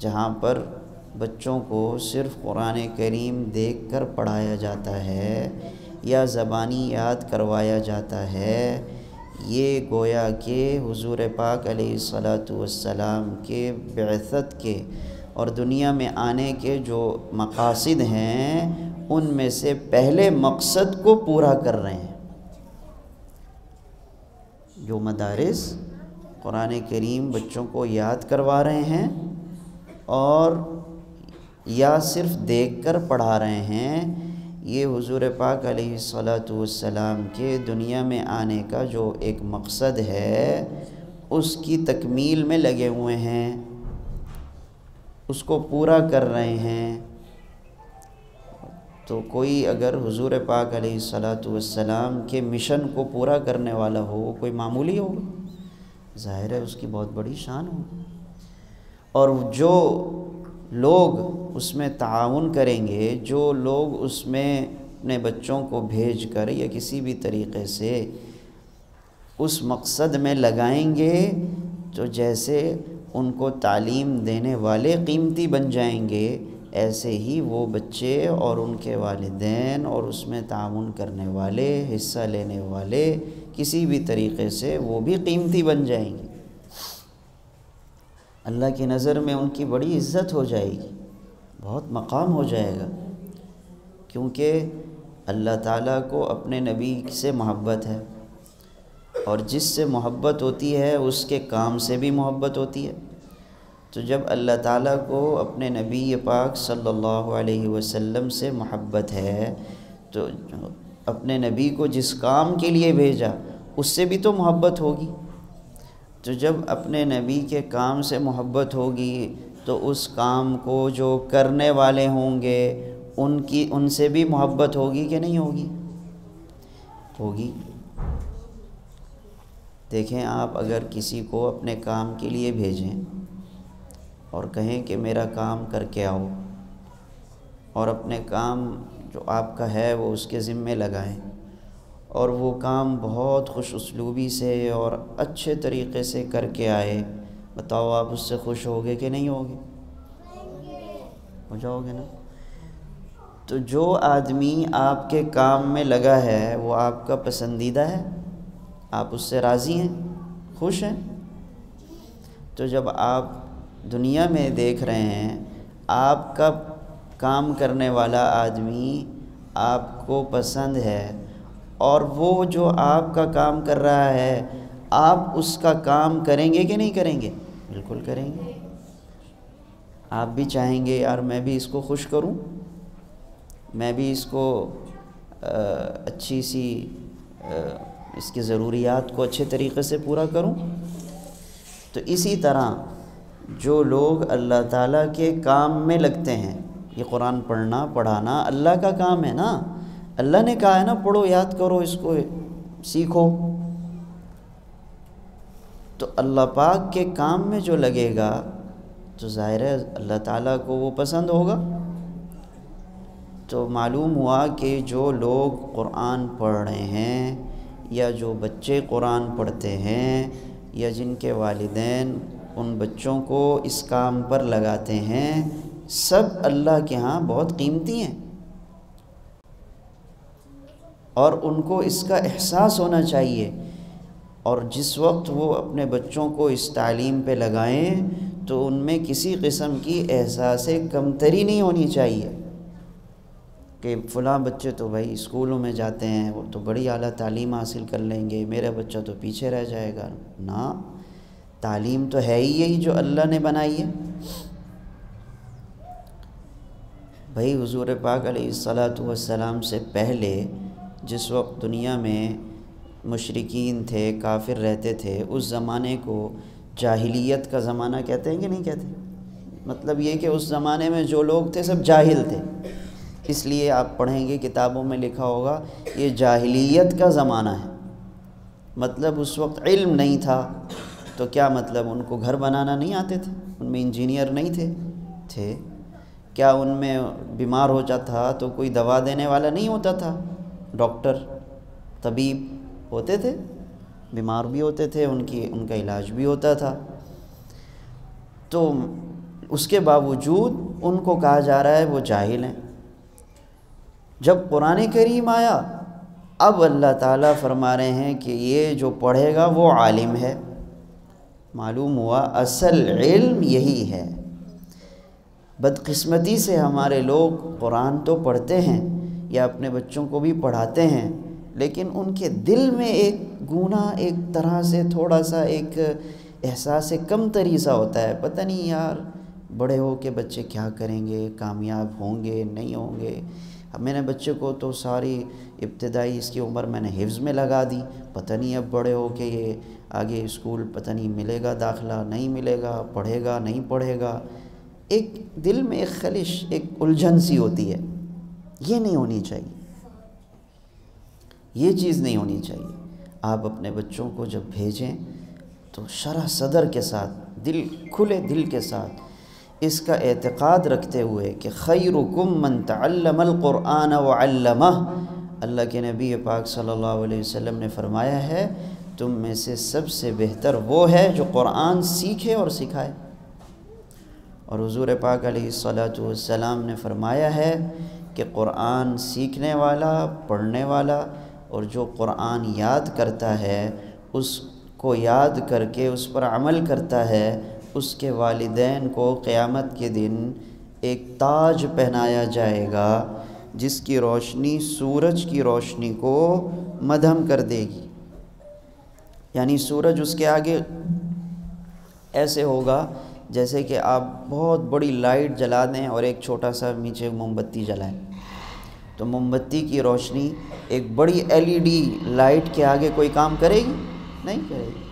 S1: جہاں پر بچوں کو صرف قرآن کریم دیکھ کر پڑھایا جاتا ہے یا زبانی یاد کروایا جاتا ہے، یہ گویا کہ حضور پاک علیہ الصلاۃ کے بعثت کے اور دنیا میں آنے کے جو مقاصد ہیں، ان میں سے پہلے مقصد کو پورا کر رہے ہیں۔ جو مدارس قرآن کریم بچوں کو یاد کروا رہے ہیں اور یا صرف دیکھ کر پڑھا رہے ہیں، یہ حضور پاک علیہ الصلاۃ کے دنیا میں آنے کا جو ایک مقصد ہے، اس کی تکمیل میں لگے ہوئے ہیں، اس کو پورا کر رہے ہیں۔ تو کوئی اگر حضور پاک علیہ الصلاۃ کے مشن کو پورا کرنے والا ہو، کوئی معمولی ہوگا؟ ظاہر ہے اس کی بہت بڑی شان ہوگی۔ اور جو لوگ اس میں تعاون کریں گے، جو لوگ اس میں اپنے بچوں کو بھیج کر یا کسی بھی طریقے سے اس مقصد میں لگائیں گے، تو جیسے ان کو تعلیم دینے والے قیمتی بن جائیں گے، ایسے ہی وہ بچے اور ان کے والدین اور اس میں تعاون کرنے والے، حصہ لینے والے کسی بھی طریقے سے وہ بھی قیمتی بن جائیں گے۔ اللہ کی نظر میں ان کی بڑی عزت ہو جائے گی، بہت مقام ہو جائے گا، کیونکہ اللہ تعالیٰ کو اپنے نبی سے محبت ہے، اور جس سے محبت ہوتی ہے اس کے کام سے بھی محبت ہوتی ہے۔ تو جب اللہ تعالیٰ کو اپنے نبی پاک صلی اللہ علیہ وسلم سے محبت ہے، تو اپنے نبی کو جس کام کے لیے بھیجا اس سے بھی تو محبت ہوگی۔ تو جب اپنے نبی کے کام سے محبت ہوگی تو اس کام کو جو کرنے والے ہوں گے ان سے بھی محبت ہوگی کہ نہیں ہوگی؟ ہوگی۔ دیکھیں، آپ اگر کسی کو اپنے کام کے لیے بھیجیں اور کہیں کہ میرا کام کر کے آؤ، اور اپنے کام جو آپ کا ہے وہ اس کے ذمے لگائیں، اور وہ کام بہت خوش اسلوبی سے اور اچھے طریقے سے کر کے آئے، بتاؤ آپ اس سے خوش ہوگے کہ نہیں ہوگے؟ ہو جاؤ گے نا۔ تو جو آدمی آپ کے کام میں لگا ہے وہ آپ کا پسندیدہ ہے؟ آپ اس سے راضی ہیں، خوش ہیں؟ تو جب آپ دنیا میں دیکھ رہے ہیں آپ کا کام کرنے والا آدمی آپ کو پسند ہے، اور وہ جو آپ کا کام کر رہا ہے آپ اس کا کام کریں گے کہ نہیں کریں گے؟ بالکل کریں گے۔ آپ بھی چاہیں گے یار میں بھی اس کو خوش کروں، میں بھی اس کو اچھی سی اس کی ضروریات کو اچھے طریقے سے پورا کروں۔ تو اسی طرح جو لوگ اللہ تعالیٰ کے کام میں لگتے ہیں، یہ قرآن پڑھنا پڑھانا اللہ کا کام ہے نا، اللہ نے کہا ہے نا پڑھو، یاد کرو، اس کو سیکھو، تو اللہ پاک کے کام میں جو لگے گا تو ظاہر ہے اللہ تعالیٰ کو وہ پسند ہوگا۔ تو معلوم ہوا کہ جو لوگ قرآن پڑھ رہے ہیں یا جو بچے قرآن پڑھتے ہیں یا جن کے والدین ان بچوں کو اس کام پر لگاتے ہیں، سب اللہ کے ہاں بہت قیمتی ہیں، اور ان کو اس کا احساس ہونا چاہیے، اور جس وقت وہ اپنے بچوں کو اس تعلیم پہ لگائیں تو ان میں کسی قسم کی احساس کمتری نہیں ہونی چاہیے کہ فلاں بچے تو بھائی اسکولوں میں جاتے ہیں، وہ تو بڑی اعلیٰ تعلیم حاصل کر لیں گے، میرا بچہ تو پیچھے رہ جائے گا۔ نہ، تعلیم تو ہے ہی یہی جو اللہ نے بنائی ہے۔ بھائی حضور پاک علیہ الصلاۃ والسلام سے پہلے جس وقت دنیا میں مشرکین تھے، کافر رہتے تھے، اس زمانے کو جاہلیت کا زمانہ کہتے ہیں کہ نہیں کہتے؟ مطلب یہ کہ اس زمانے میں جو لوگ تھے سب جاہل تھے، اس لیے آپ پڑھیں گے کتابوں میں لکھا ہوگا یہ جاہلیت کا زمانہ ہے، مطلب اس وقت علم نہیں تھا۔ تو کیا مطلب ان کو گھر بنانا نہیں آتے تھے؟ ان میں انجینئر نہیں تھے؟ کیا ان میں بیمار ہو جاتا تھا تو کوئی دوا دینے والا نہیں ہوتا تھا؟ ڈاکٹر، طبیب ہوتے تھے، بیمار بھی ہوتے تھے، ان کا علاج بھی ہوتا تھا۔ تو اس کے باوجود ان کو کہا جا رہا ہے وہ جاہل ہیں۔ جب قرآن کریم آیا اب اللہ تعالیٰ فرما رہے ہیں کہ یہ جو پڑھے گا وہ عالم ہے۔ معلوم ہوا اصل علم یہی ہے۔ بدقسمتی سے ہمارے لوگ قرآن تو پڑھتے ہیں یا اپنے بچوں کو بھی پڑھاتے ہیں، لیکن ان کے دل میں ایک گناہ، ایک طرح سے تھوڑا سا ایک احساس کمتری سا ہوتا ہے، پتہ نہیں یار بڑے ہو کے بچے کیا کریں گے، کامیاب ہوں گے نہیں ہوں گے۔ اب میں نے بچے کو تو ساری ابتدائی اس کی عمر میں نے حفظ میں لگا دی، پتہ نہیں اب بڑے ہو کے یہ آگے اسکول پتہ نہیں ملے گا داخلہ نہیں ملے گا، پڑھے گا نہیں پڑھے گا۔ ایک دل میں ایک خلش، ایک الجھن سی ہوتی ہے، یہ نہیں ہونی چاہیے، یہ چیز نہیں ہونی چاہیے۔ آپ اپنے بچوں کو جب بھیجیں تو شرح صدر کے ساتھ، کھلے دل کے ساتھ اس کا اعتقاد رکھتے ہوئے کہ خیرکم من تعلم القرآن وعلمہ، اللہ کے نبی پاک صلی اللہ علیہ وسلم نے فرمایا ہے تم میں سے سب سے بہتر وہ ہے جو قرآن سیکھے اور سکھائے۔ اور حضور پاک علیہ الصلاۃ والسلام نے فرمایا ہے کہ قرآن سیکھنے والا، پڑھنے والا اور جو قرآن یاد کرتا ہے، اس کو یاد کر کے اس پر عمل کرتا ہے، اس کے والدین کو قیامت کے دن ایک تاج پہنایا جائے گا جس کی روشنی سورج کی روشنی کو مدھم کر دے گی۔ یعنی سورج اس کے آگے ایسے ہوگا جیسے کہ آپ بہت بڑی لائٹ جلا دیں اور ایک چھوٹا سا نیچے موم بتی جلائیں، تو موم بتی کی روشنی ایک بڑی LED لائٹ کے آگے کوئی کام کرے گی؟ نہیں کرے گی۔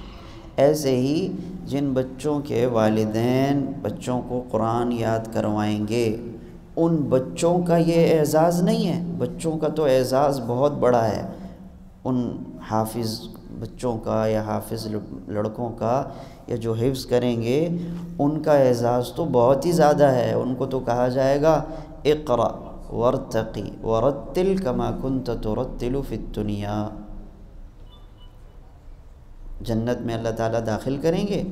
S1: ایسے ہی جن بچوں کے والدین بچوں کو قرآن یاد کروائیں گے، ان بچوں کا یہ اعزاز نہیں ہے، بچوں کا تو اعزاز بہت بڑا ہے، ان حافظ بچوں کا یا حافظ لڑکوں کا یا جو حفظ کریں گے ان کا اعزاز تو بہت ہی زیادہ ہے۔ ان کو تو کہا جائے گا اقرأ وارتقی ورتل کما کنت ترتل فی الدنیا۔ جنت میں اللہ تعالیٰ داخل کریں گے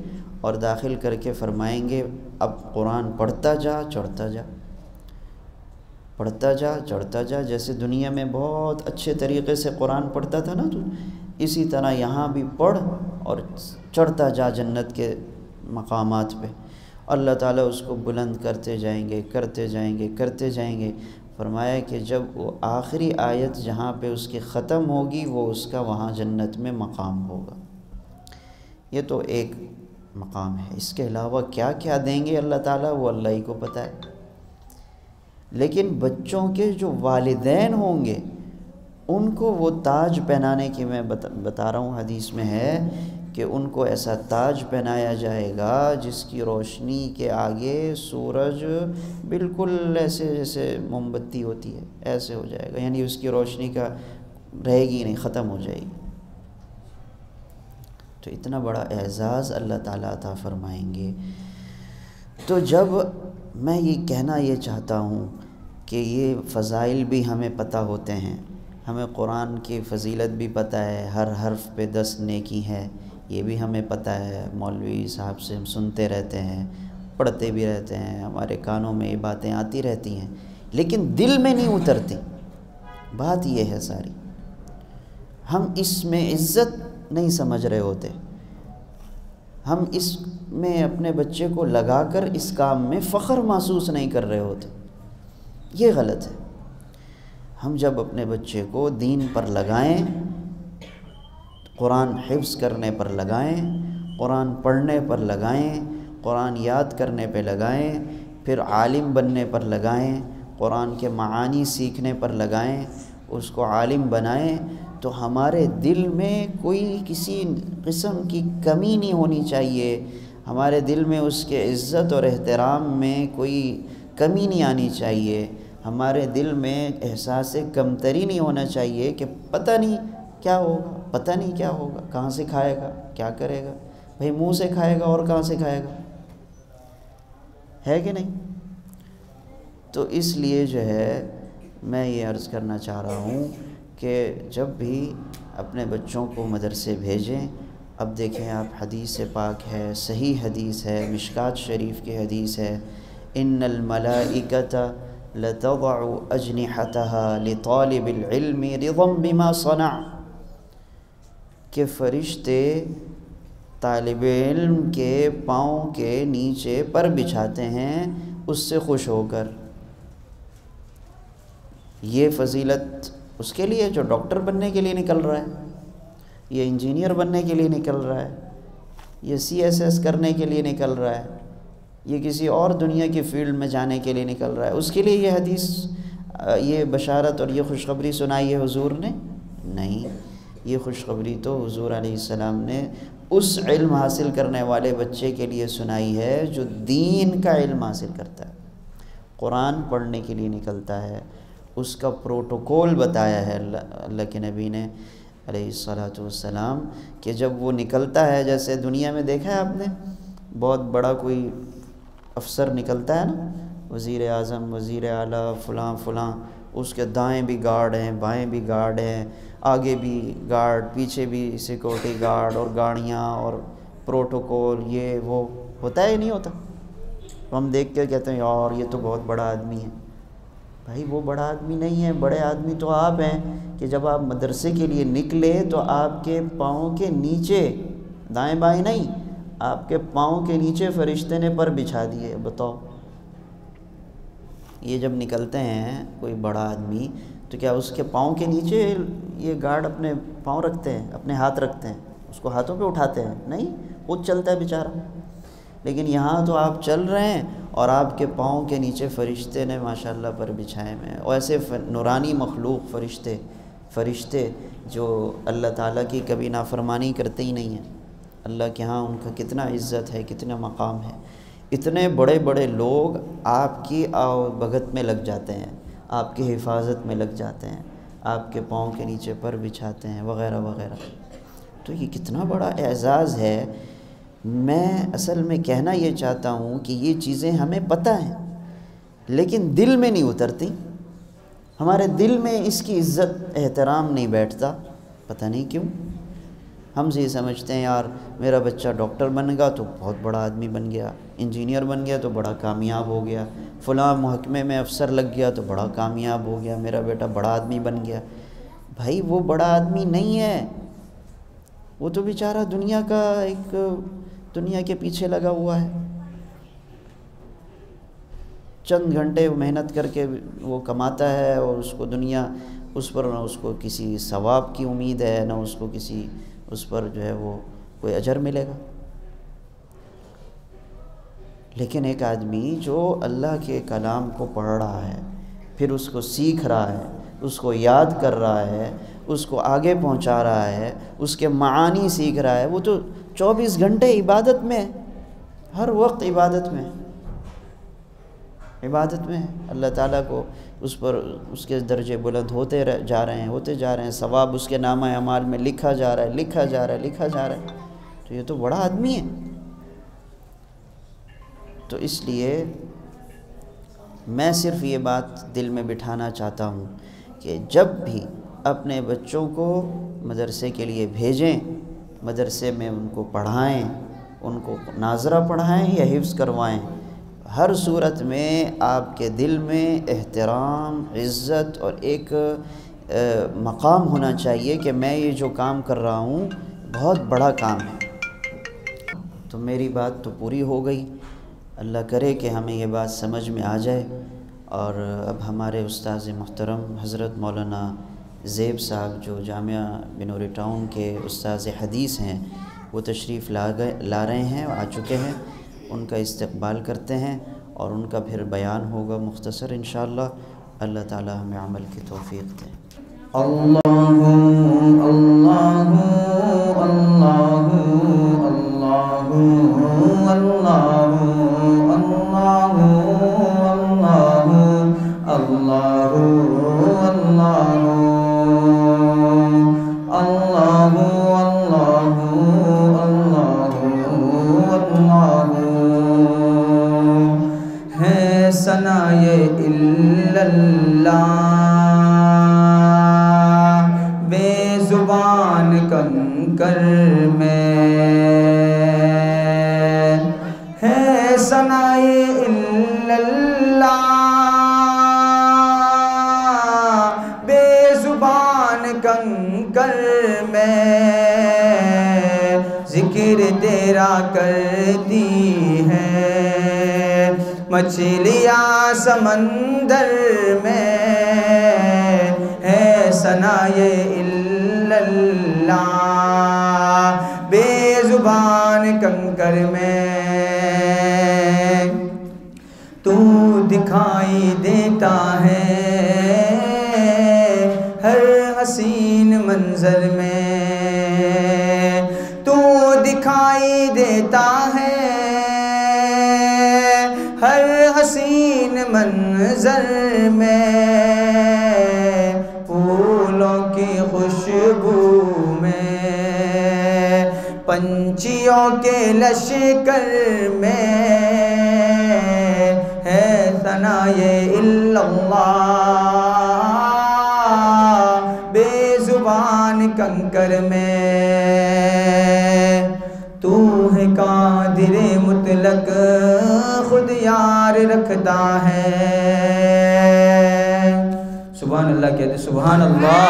S1: اور داخل کر کے فرمائیں گے اب قرآن پڑھتا جا چڑھتا جا، پڑھتا جا چڑھتا جا۔ جیسے دنیا میں بہت اچھے طریقے سے قرآن پڑھتا تھا نا تو اسی طرح یہاں بھی پڑھ اور چڑھتا جا جنت کے مقامات پہ، اللہ تعالیٰ اس کو بلند کرتے جائیں گے، کرتے جائیں گے، کرتے جائیں گے۔ فرمایا کہ جب وہ آخری آیت جہاں پہ اس کی ختم ہوگی وہ اس کا وہاں جنت میں مقام ہوگا۔ یہ تو ایک مقام ہے، اس کے علاوہ کیا کیا دیں گے اللہ تعالیٰ وہ اللہ ہی کو پتہ ہے۔ لیکن بچوں کے جو والدین ہوں گے ان کو وہ تاج پہنانے کی میں بتا رہا ہوں، حدیث میں ہے کہ ان کو ایسا تاج پہنایا جائے گا جس کی روشنی کے آگے سورج بالکل ایسے جیسے موم بتی ہوتی ہے ایسے ہو جائے گا، یعنی اس کی روشنی کا رہے گی نہیں، ختم ہو جائے گی۔ تو اتنا بڑا اعزاز اللہ تعالیٰ عطا فرمائیں گے۔ تو جب میں یہ کہنا یہ چاہتا ہوں کہ یہ فضائل بھی ہمیں پتہ ہوتے ہیں، ہمیں قرآن کی فضیلت بھی پتہ ہے، ہر حرف پہ 10 نیکی ہے، یہ بھی ہمیں پتہ ہے، مولوی صاحب سے ہم سنتے رہتے ہیں، پڑھتے بھی رہتے ہیں، ہمارے کانوں میں یہ باتیں آتی رہتی ہیں، لیکن دل میں نہیں اترتی۔ بات یہ ہے ساری، ہم اس میں عزت نہیں سمجھ رہے ہوتے، ہم اس میں اپنے بچے کو لگا کر اس کام میں فخر محسوس نہیں کر رہے ہوتے، یہ غلط ہے۔ ہم جب اپنے بچے کو دین پر لگائیں، قرآن حفظ کرنے پر لگائیں، قرآن پڑھنے پر لگائیں، قرآن یاد کرنے پہ لگائیں، پھر عالم بننے پر لگائیں، قرآن کے معانی سیکھنے پر لگائیں، اس کو عالم بنائیں، تو ہمارے دل میں کوئی کسی قسم کی کمی نہیں ہونی چاہیے، ہمارے دل میں اس کے عزت اور احترام میں کوئی کمی نہیں آنی چاہیے، ہمارے دل میں احساس کمتری نہیں ہونا چاہیے کہ پتہ نہیں کیا ہوگا، پتہ نہیں کیا ہوگا، کہاں سے کھائے گا، کیا کرے گا، بھئی منہ سے کھائے گا اور کہاں سے کھائے گا، ہے کہ نہیں؟ تو اس لیے جو ہے میں یہ عرض کرنا چاہ رہا ہوں کہ جب بھی اپنے بچوں کو مدرسے بھیجیں، اب دیکھیں آپ حدیث پاک ہے، صحیح حدیث ہے، مشکات شریف کی حدیث ہے، ان الملائکۃ لتضع اجنحتها لطالب العلم رضا بما صنع، کہ فرشتے طالب علم کے پاؤں کے نیچے پر بچھاتے ہیں اس سے خوش ہو کر۔ یہ فضیلت اس کے لیے جو ڈاکٹر بننے کے لیے نکل رہا ہے، یہ انجینئر بننے کے لیے نکل رہا ہے، یہ CSS کرنے کے لیے نکل رہا ہے، یہ کسی اور دنیا کی فیلڈ میں جانے کے لیے نکل رہا ہے، اس کے لیے یہ حدیث، یہ بشارت اور یہ خوشخبری سنائی ہے حضور نے؟ نہیں، یہ خوشخبری تو حضور علیہ السلام نے اس علم حاصل کرنے والے بچے کے لیے سنائی ہے جو دین کا علم حاصل کرتا ہے، قرآن پڑھنے کے لیے نکلتا ہے، اس کا پروٹوکول بتایا ہے اللہ کے نبی نے علیہ الصلاۃ والسلام کہ جب وہ نکلتا ہے، جیسے دنیا میں دیکھا ہے آپ نے بہت بڑا کوئی افسر نکلتا ہے نا، وزیر اعظم، وزیر اعلیٰ، فلاں فلاں، اس کے دائیں بھی گارڈ ہیں، بائیں بھی گارڈ ہیں، آگے بھی گارڈ، پیچھے بھی سیکورٹی گارڈ اور گاڑیاں اور پروٹوکول، یہ وہ ہوتا ہے نہیں ہوتا؟ ہم دیکھ کے کہتے ہیں یار یہ تو بہت بڑا آدمی ہے۔ بھائی وہ بڑا آدمی نہیں ہے، بڑے آدمی تو آپ ہیں کہ جب آپ مدرسے کے لیے نکلے تو آپ کے پاؤں کے نیچے، دائیں بائیں نہیں، آپ کے پاؤں کے نیچے فرشتے نے پر بچھا دیے۔ بتاؤ، یہ جب نکلتے ہیں کوئی بڑا آدمی تو کیا اس کے پاؤں کے نیچے یہ گارڈ اپنے پاؤں رکھتے ہیں، اپنے ہاتھ رکھتے ہیں، اس کو ہاتھوں پہ اٹھاتے ہیں؟ نہیں، خود چلتا ہے بیچارہ۔ لیکن یہاں تو آپ چل رہے ہیں اور آپ کے پاؤں کے نیچے فرشتے نے ماشاءاللہ پر بچھائے ہوئے ہیں، اور ایسے نورانی مخلوق فرشتے جو اللہ تعالیٰ کی کبھی نافرمانی کرتے ہی نہیں ہیں، اللہ کے ہاں ان کا کتنا عزت ہے، کتنا مقام ہے۔ اتنے بڑے بڑے لوگ آپ کی آؤ بھگت میں لگ جاتے ہیں، آپ کی حفاظت میں لگ جاتے ہیں، آپ کے پاؤں کے نیچے پر بچھاتے ہیں وغیرہ وغیرہ۔ تو یہ کتنا بڑا اعزاز ہے۔ میں اصل میں کہنا یہ چاہتا ہوں کہ یہ چیزیں ہمیں پتہ ہیں لیکن دل میں نہیں اترتی، ہمارے دل میں اس کی عزت احترام نہیں بیٹھتا، پتہ نہیں کیوں۔ ہم یہ سمجھتے ہیں یار میرا بچہ ڈاکٹر بن گا تو بہت بڑا آدمی بن گیا، انجینئر بن گیا تو بڑا کامیاب ہو گیا، فلاں محکمے میں افسر لگ گیا تو بڑا کامیاب ہو گیا، میرا بیٹا بڑا آدمی بن گیا۔ بھائی وہ بڑا آدمی نہیں ہے، وہ تو بیچارہ دنیا کے پیچھے لگا ہوا ہے، چند گھنٹے محنت کر کے وہ کماتا ہے، اور اس کو دنیا اس پر نہ اس کو کسی ثواب کی امید ہے، نہ اس کو اس پر جو ہے وہ کوئی اجر ملے گا۔ لیکن ایک آدمی جو اللہ کے کلام کو پڑھ رہا ہے، پھر اس کو سیکھ رہا ہے، اس کو یاد کر رہا ہے، اس کو آگے پہنچا رہا ہے، اس کے معانی سیکھ رہا ہے، وہ تو 24 گھنٹے عبادت میں، ہر وقت عبادت میں اللہ تعالیٰ کو اس کے درجے بلند ہوتے جا رہے ہیں، ثواب اس کے نامہ اعمال میں لکھا جا رہا ہے۔ تو یہ تو بڑا آدمی ہے۔ تو اس لیے میں صرف یہ بات دل میں بٹھانا چاہتا ہوں کہ جب بھی اپنے بچوں کو مدرسے کے لیے بھیجیں، مدرسے میں ان کو پڑھائیں، ان کو ناظرہ پڑھائیں یا حفظ کروائیں، ہر صورت میں آپ کے دل میں احترام، عزت اور ایک مقام ہونا چاہیے کہ میں یہ جو کام کر رہا ہوں بہت بڑا کام ہے۔ تو میری بات تو پوری ہو گئی، اللہ کرے کہ ہمیں یہ بات سمجھ میں آ جائے۔ اور اب ہمارے استاذ محترم حضرت مولانا زیب صاحب جو جامعہ بنور ٹاؤن کے استاذ حدیث ہیں، وہ تشریف لا رہے ہیں، آ چکے ہیں، ان کا استقبال کرتے ہیں اور ان کا پھر بیان ہوگا مختصر انشاءاللہ۔ اللہ تعالی ہمیں عمل کی توفیق دے۔
S4: اللہ اللہ اللہ اللہ اللہ اللہ ثنائے اللہ بے زبان کنکر میں ہے، ثنائے اللہ بے زبان کنکر میں، ذکر تیرا کرتی ہے مچھلیاں سمندر میں، ہے ثنائے اللہ بے زبان کنکر میں۔ تو دکھائی دیتا ہے ہر حسین منظر میں، تو دکھائی دیتا ہے ہر حسین منظر میں، پھولوں کی خوشبو میں، پنچھیوں کے لشکر میں، ہے ثنائے اللہ بے زبان کنکر میں۔ تو ہے قادر مطلق خود یار رکھتا ہے، سبحان اللہ کہتے سبحان اللہ۔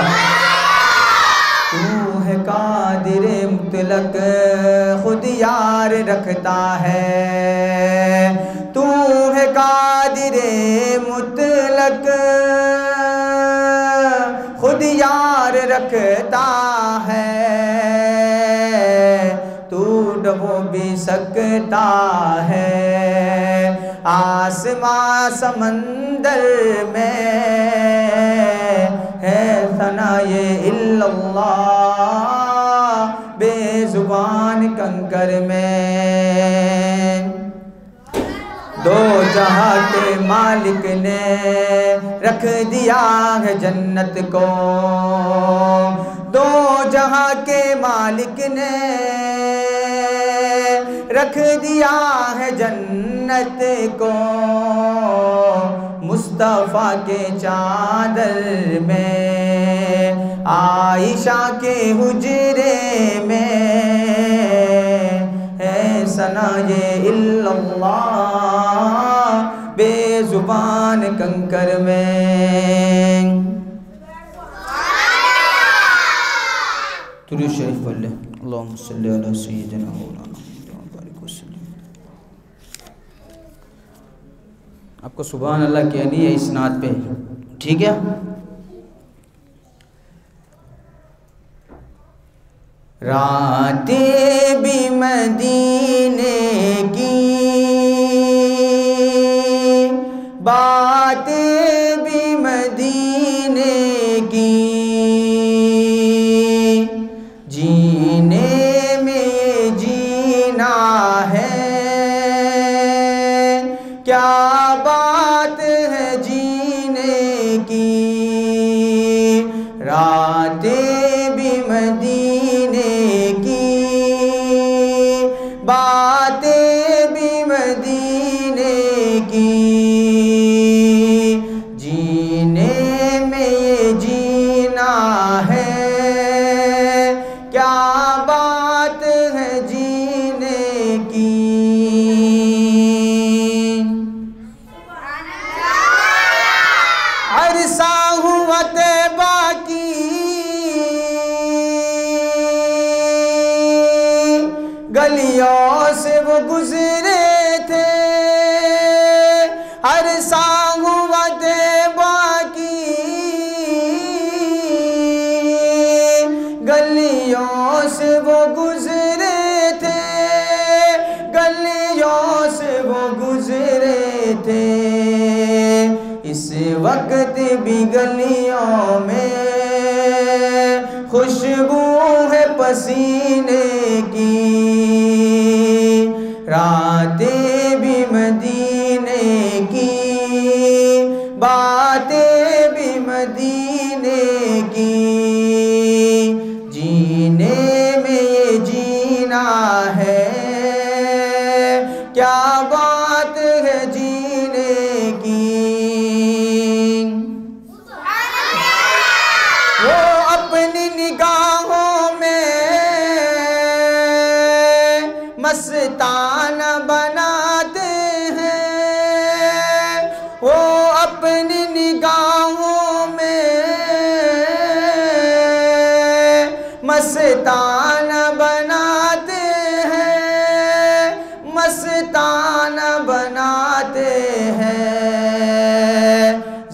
S4: تو ہے قادر مطلق خود یار رکھتا ہے، تو ہے قادر مطلق خود یار رکھتا ہے، تو ڈبو بھی سکتا ہے آسمان سمندر میں، ہے ثنائے اللہ بے زبان کنکر میں۔ دو جہاں کے مالک نے رکھ دیا ہے جنت کو، دو جہاں کے مالک نے رکھ دیا ہے جنت کو، مصطفیٰ کے چادر میں، عائشہ کے حجرے میں، ہے ثنائے اللہ بے زبان کنکر میں۔ درود شریف پڑھ لیں۔
S1: اللہم صلی علی سیدنا مولانا بارک وسلم۔ آپ کو سبحان اللہ کہنی ہے اس نعت پہ، ٹھیک ہے؟ راتیں بھی مدینے کی، باتیں بھی مدینے کی، جینے میں جینا ہے، کیا بات ہے جینے کی، راتیں بھی مدینے کی، باتیں بھی مدینے کی، جینے میں یہ جینا ہے، کیا بات ہے جینے کی۔ عرصہ ہوا طیبہ کی گلیوں سے وہ گزرے تھے، عرصہ ہوا طیبہ کی گلیوں سے وہ گزرے تھے، گلیوں سے وہ گزرے تھے، اس وقت بھی گلیوں میں خوشبو ہے پسینے کی، راتیں بھی مدینے کی، باتیں بھی مدینے کی، جینے میں یہ جینا ہے، کیا بات ہے جینے کی۔ وہ اپنی نگاہوں میں مستانہ بناتے ہیں، وہ اپنی نگاہوں میں مستانہ بناتے ہیں، مستانہ بناتے ہیں،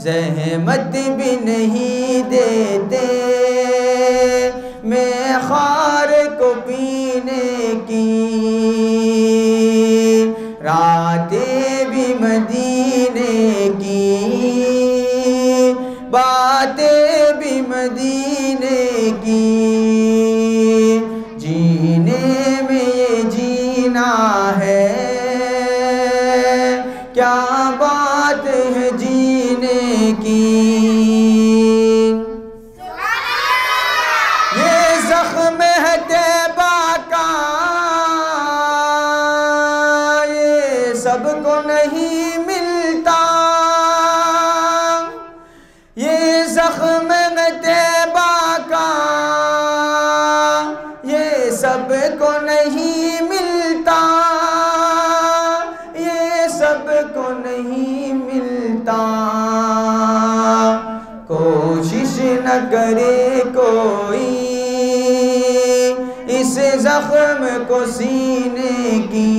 S1: زحمت بھی نہیں دیتے میں خار کو پینے کی، راتیں بھی مدینے کی، باتیں بھی مدینے کی، جینے میں یہ جینا ہے، کیا بات ہے جینے کی۔ یہ زخم ہے طیبہ کا، یہ سب کو نہیں ملتا، یہ زخم ہے طیبہ کا، یہ سب کو نہیں ملتا، یہ سب کو نہیں ملتا، کوشش نہ کرے کوئی اس زخم کو سینے کی،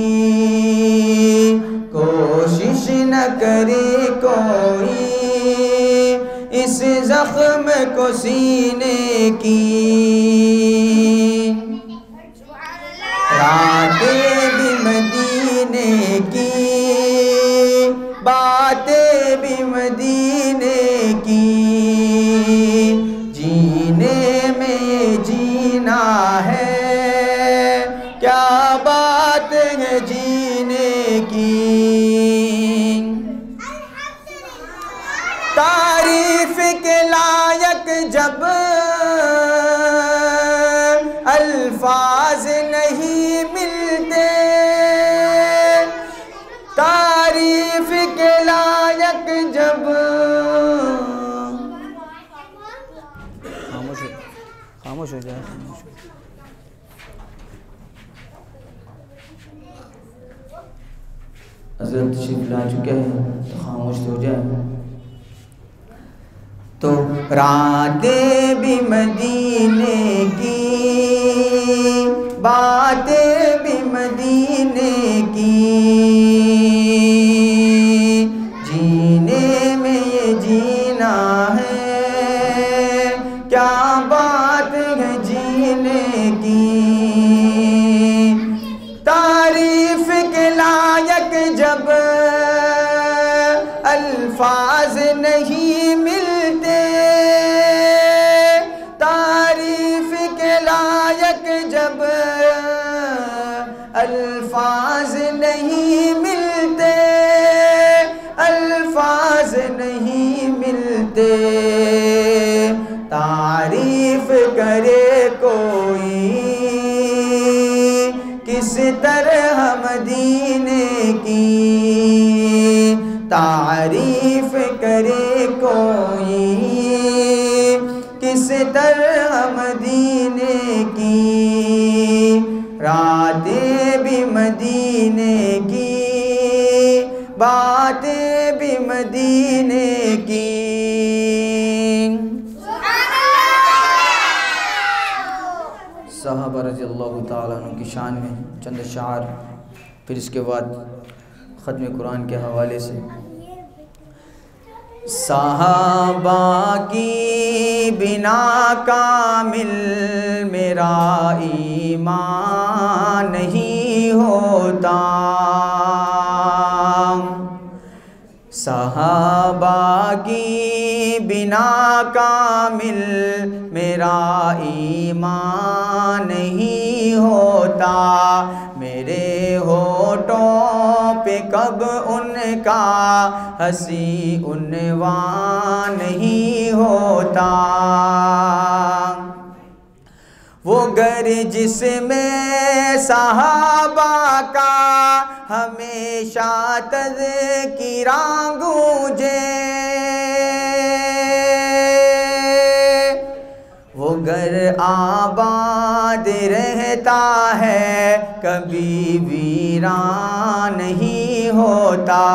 S1: کوشش نہ کرے کوئی اس زخم کو سینے کی، راتیں بھی مدینے کی، باتیں بھی مدینے کی، جینے میں یہ جینا ہے، کیا بات ہے جینے کی۔ تعریف کے لائق جب الفاظ نہیں ملتے، تعریف کے لائق جب خاموش ہو جائے، حضرت تشریف لا چکے ہیں تو خاموش ہو جائے۔ تو راتیں بھی مدینے کی، باتیں بھی مدینے کی، جینے میں یہ جینا ہے، کیا بات ہے جینے کی، تعریف کے لائق جب الفاظ نہیں ملتے، تعریف کے لائق جب الفاظ نہیں ملتے، الفاظ نہیں ملتے، تعریف کرے کوئی کس طرح مدینے کی، تعریف کرے کوئی کس طرح مدینے کی، راتیں بھی مدینے کی، باتیں بھی مدینے کی۔ صحابہ رضی اللہ تعالیٰ عنہ کی شان میں چند اشعار، پھر اس کے بعد ختم قرآن کے حوالے سے۔ صحابہ کی بنا کامل میرا ایمان نہیں ہوتا، صحابہ کی بنا کامل میرا ایمان نہیں ہوتا، میرے ہونٹوں پہ کب ان کا ہنسی عنوان نہیں ہوتا، وہ گر جس میں صحابہ کا ہمیشہ تذکرہ گونجے، وہ گر آباد رہتا ہے کبھی ویران نہیں ہوتا،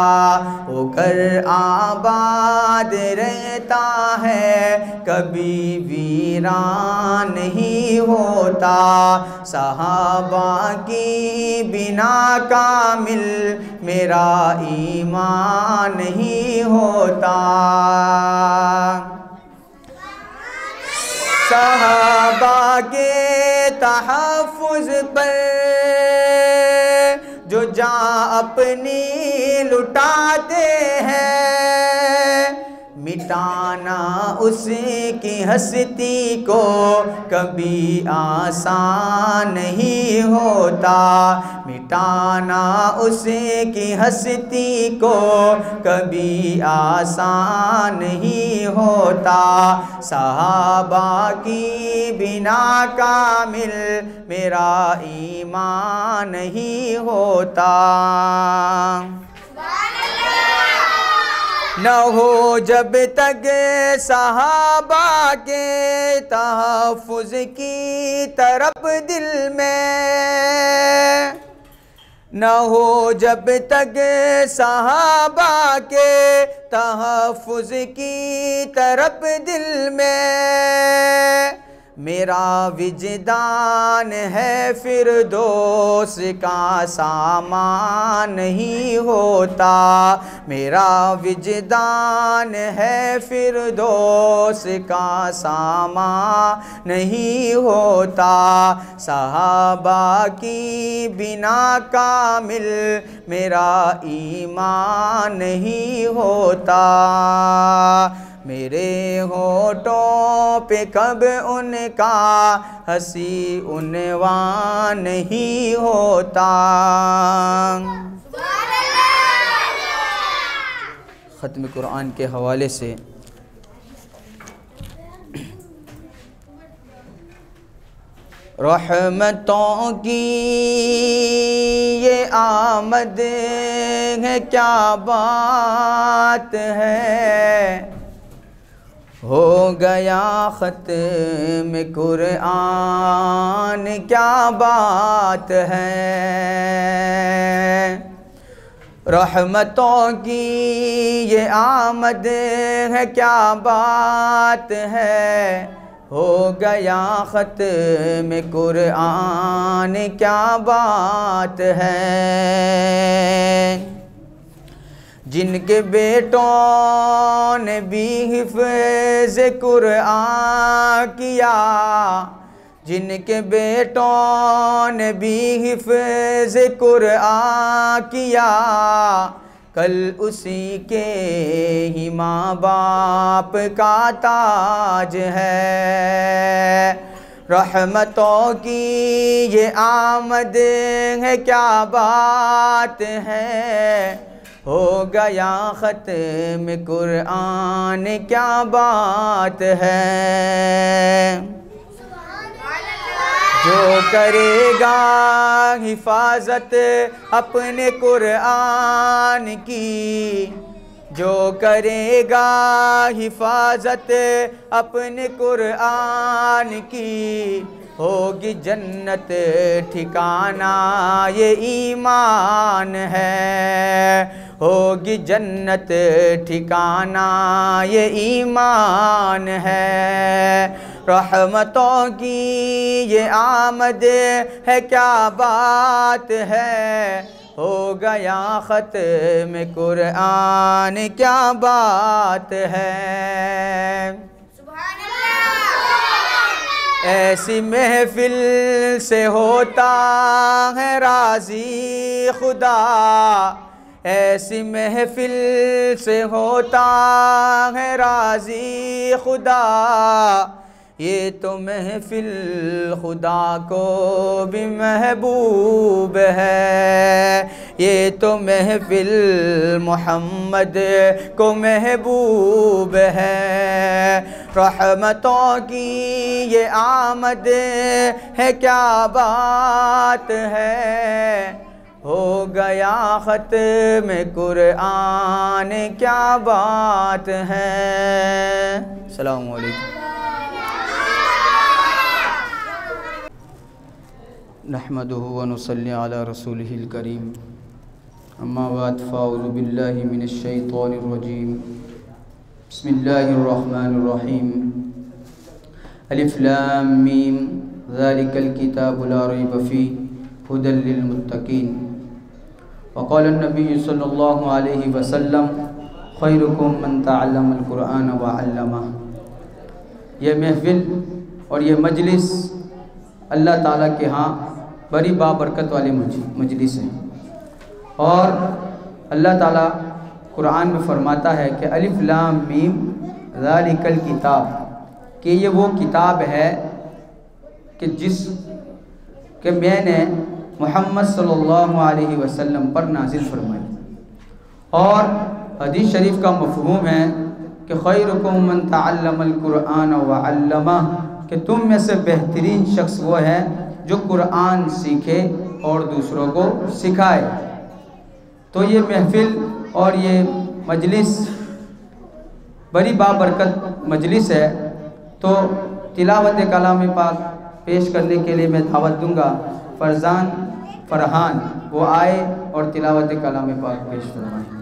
S1: وہ گر آباد رہتا ہے کبھی ویران نہیں ہوتا، صحابہ کی بنا کامل میرا ایمان نہیں ہوتا، صحابہ کے تحفظ پر جو جان اپنی لٹاتے ہیں، مٹانا اس کی ہستی کو کبھی آسان نہیں ہوتا، مٹانا اس کی ہستی کو کبھی آسان نہیں ہوتا، صحابہ کی بنا کامل میرا ایمان نہیں ہوتا، نہ ہو جب تک صحابہ کے تحفظ کی طرف دل میں، نہ ہو جب تک صحابہ کے تحفظ کی طرف دل میں، میرا وجدان ہے فردوس کا سامان نہیں ہوتا، میرا وجدان ہے فردوس کا سامان نہیں ہوتا، صحابہ کی بنا کامل میرا ایمان نہیں ہوتا، میرے ہونٹوں پہ کب ان کا ہنسی عنوان نہیں ہوتا۔ ختم قرآن کے حوالے سے رحمتوں کی یہ آمد ہے، کیا بات ہے، ہو گیا ختم قرآن کیا بات ہے، رحمتوں کی یہ آمد ہے کیا بات ہے،
S6: ہو گیا ختم قرآن کیا بات ہے، جن کے بیٹوں نے بھی حفظ قرآن کیا، جن کے بیٹوں نے بھی حفظ قرآن کیا، کل اسی کے ہی ماں باپ کا تاج ہے۔ رحمتوں کی یہ آمد ہے کیا بات ہے، ہو گیا ختم قرآن کیا بات ہے۔ جو کرے گا حفاظت اپنے قرآن کی، جو کرے گا حفاظت اپنے قرآن کی، ہوگی جنت ٹھکانہ یہ ایمان ہے، ہوگی جنت ٹھکانہ یہ ایمان ہے۔ رحمتوں کی یہ آمد ہے کیا بات ہے، ہو گیا ختم قرآن کیا بات ہے۔ ایسی محفل سے ہوتا ہے راضی خدا، ایسی محفل سے ہوتا ہے راضی خدا، یہ تو محفل خدا کو بھی محبوب ہے، یہ تو محفل محمد کو محبوب ہے۔ رحمتوں کی یہ آمد ہے کیا بات ہے، ہو گیا ختم قرآن کیا بات ہے۔ السلام علیکم۔ نحمدہ ونصلی علی رسولہ الکریم، اما بعد فاعوذ باللہ من الشیطان الرجیم، بسم اللہ الرحمن الرحیم، الف لام میم ذالک الکتاب لا ریب فیہ ھدی للمتقین۔ وقال النبی صلی اللہ علیہ وسلم خیرکم من تعلم القرآن وعلمہ۔ یہ محفل اور یہ مجلس اللہ تعالیٰ کے ہاں بڑی بابرکت والے مجلس ہیں، اور اللہ تعالیٰ قرآن میں فرماتا ہے کہ الف لام میم ذالک الکتاب، کہ یہ وہ کتاب ہے کہ جس کہ میں نے محمد صلی اللہ علیہ وسلم پر نازل فرمائی۔ اور حدیث شریف کا مفہوم ہے کہ خیرکم من تعلم القرآن وعلمہ، کہ تم میں سے بہترین شخص وہ ہے جو قرآن سیکھے اور دوسروں کو سکھائے۔ تو یہ محفل اور یہ مجلس بڑی بابرکت مجلس ہے، تو تلاوت کلام پاک پیش کرنے کے لیے میں دعوت دوں گا فرزان فرحان، وہ آئے اور تلاوت کلام پاک پیش فرمائیں۔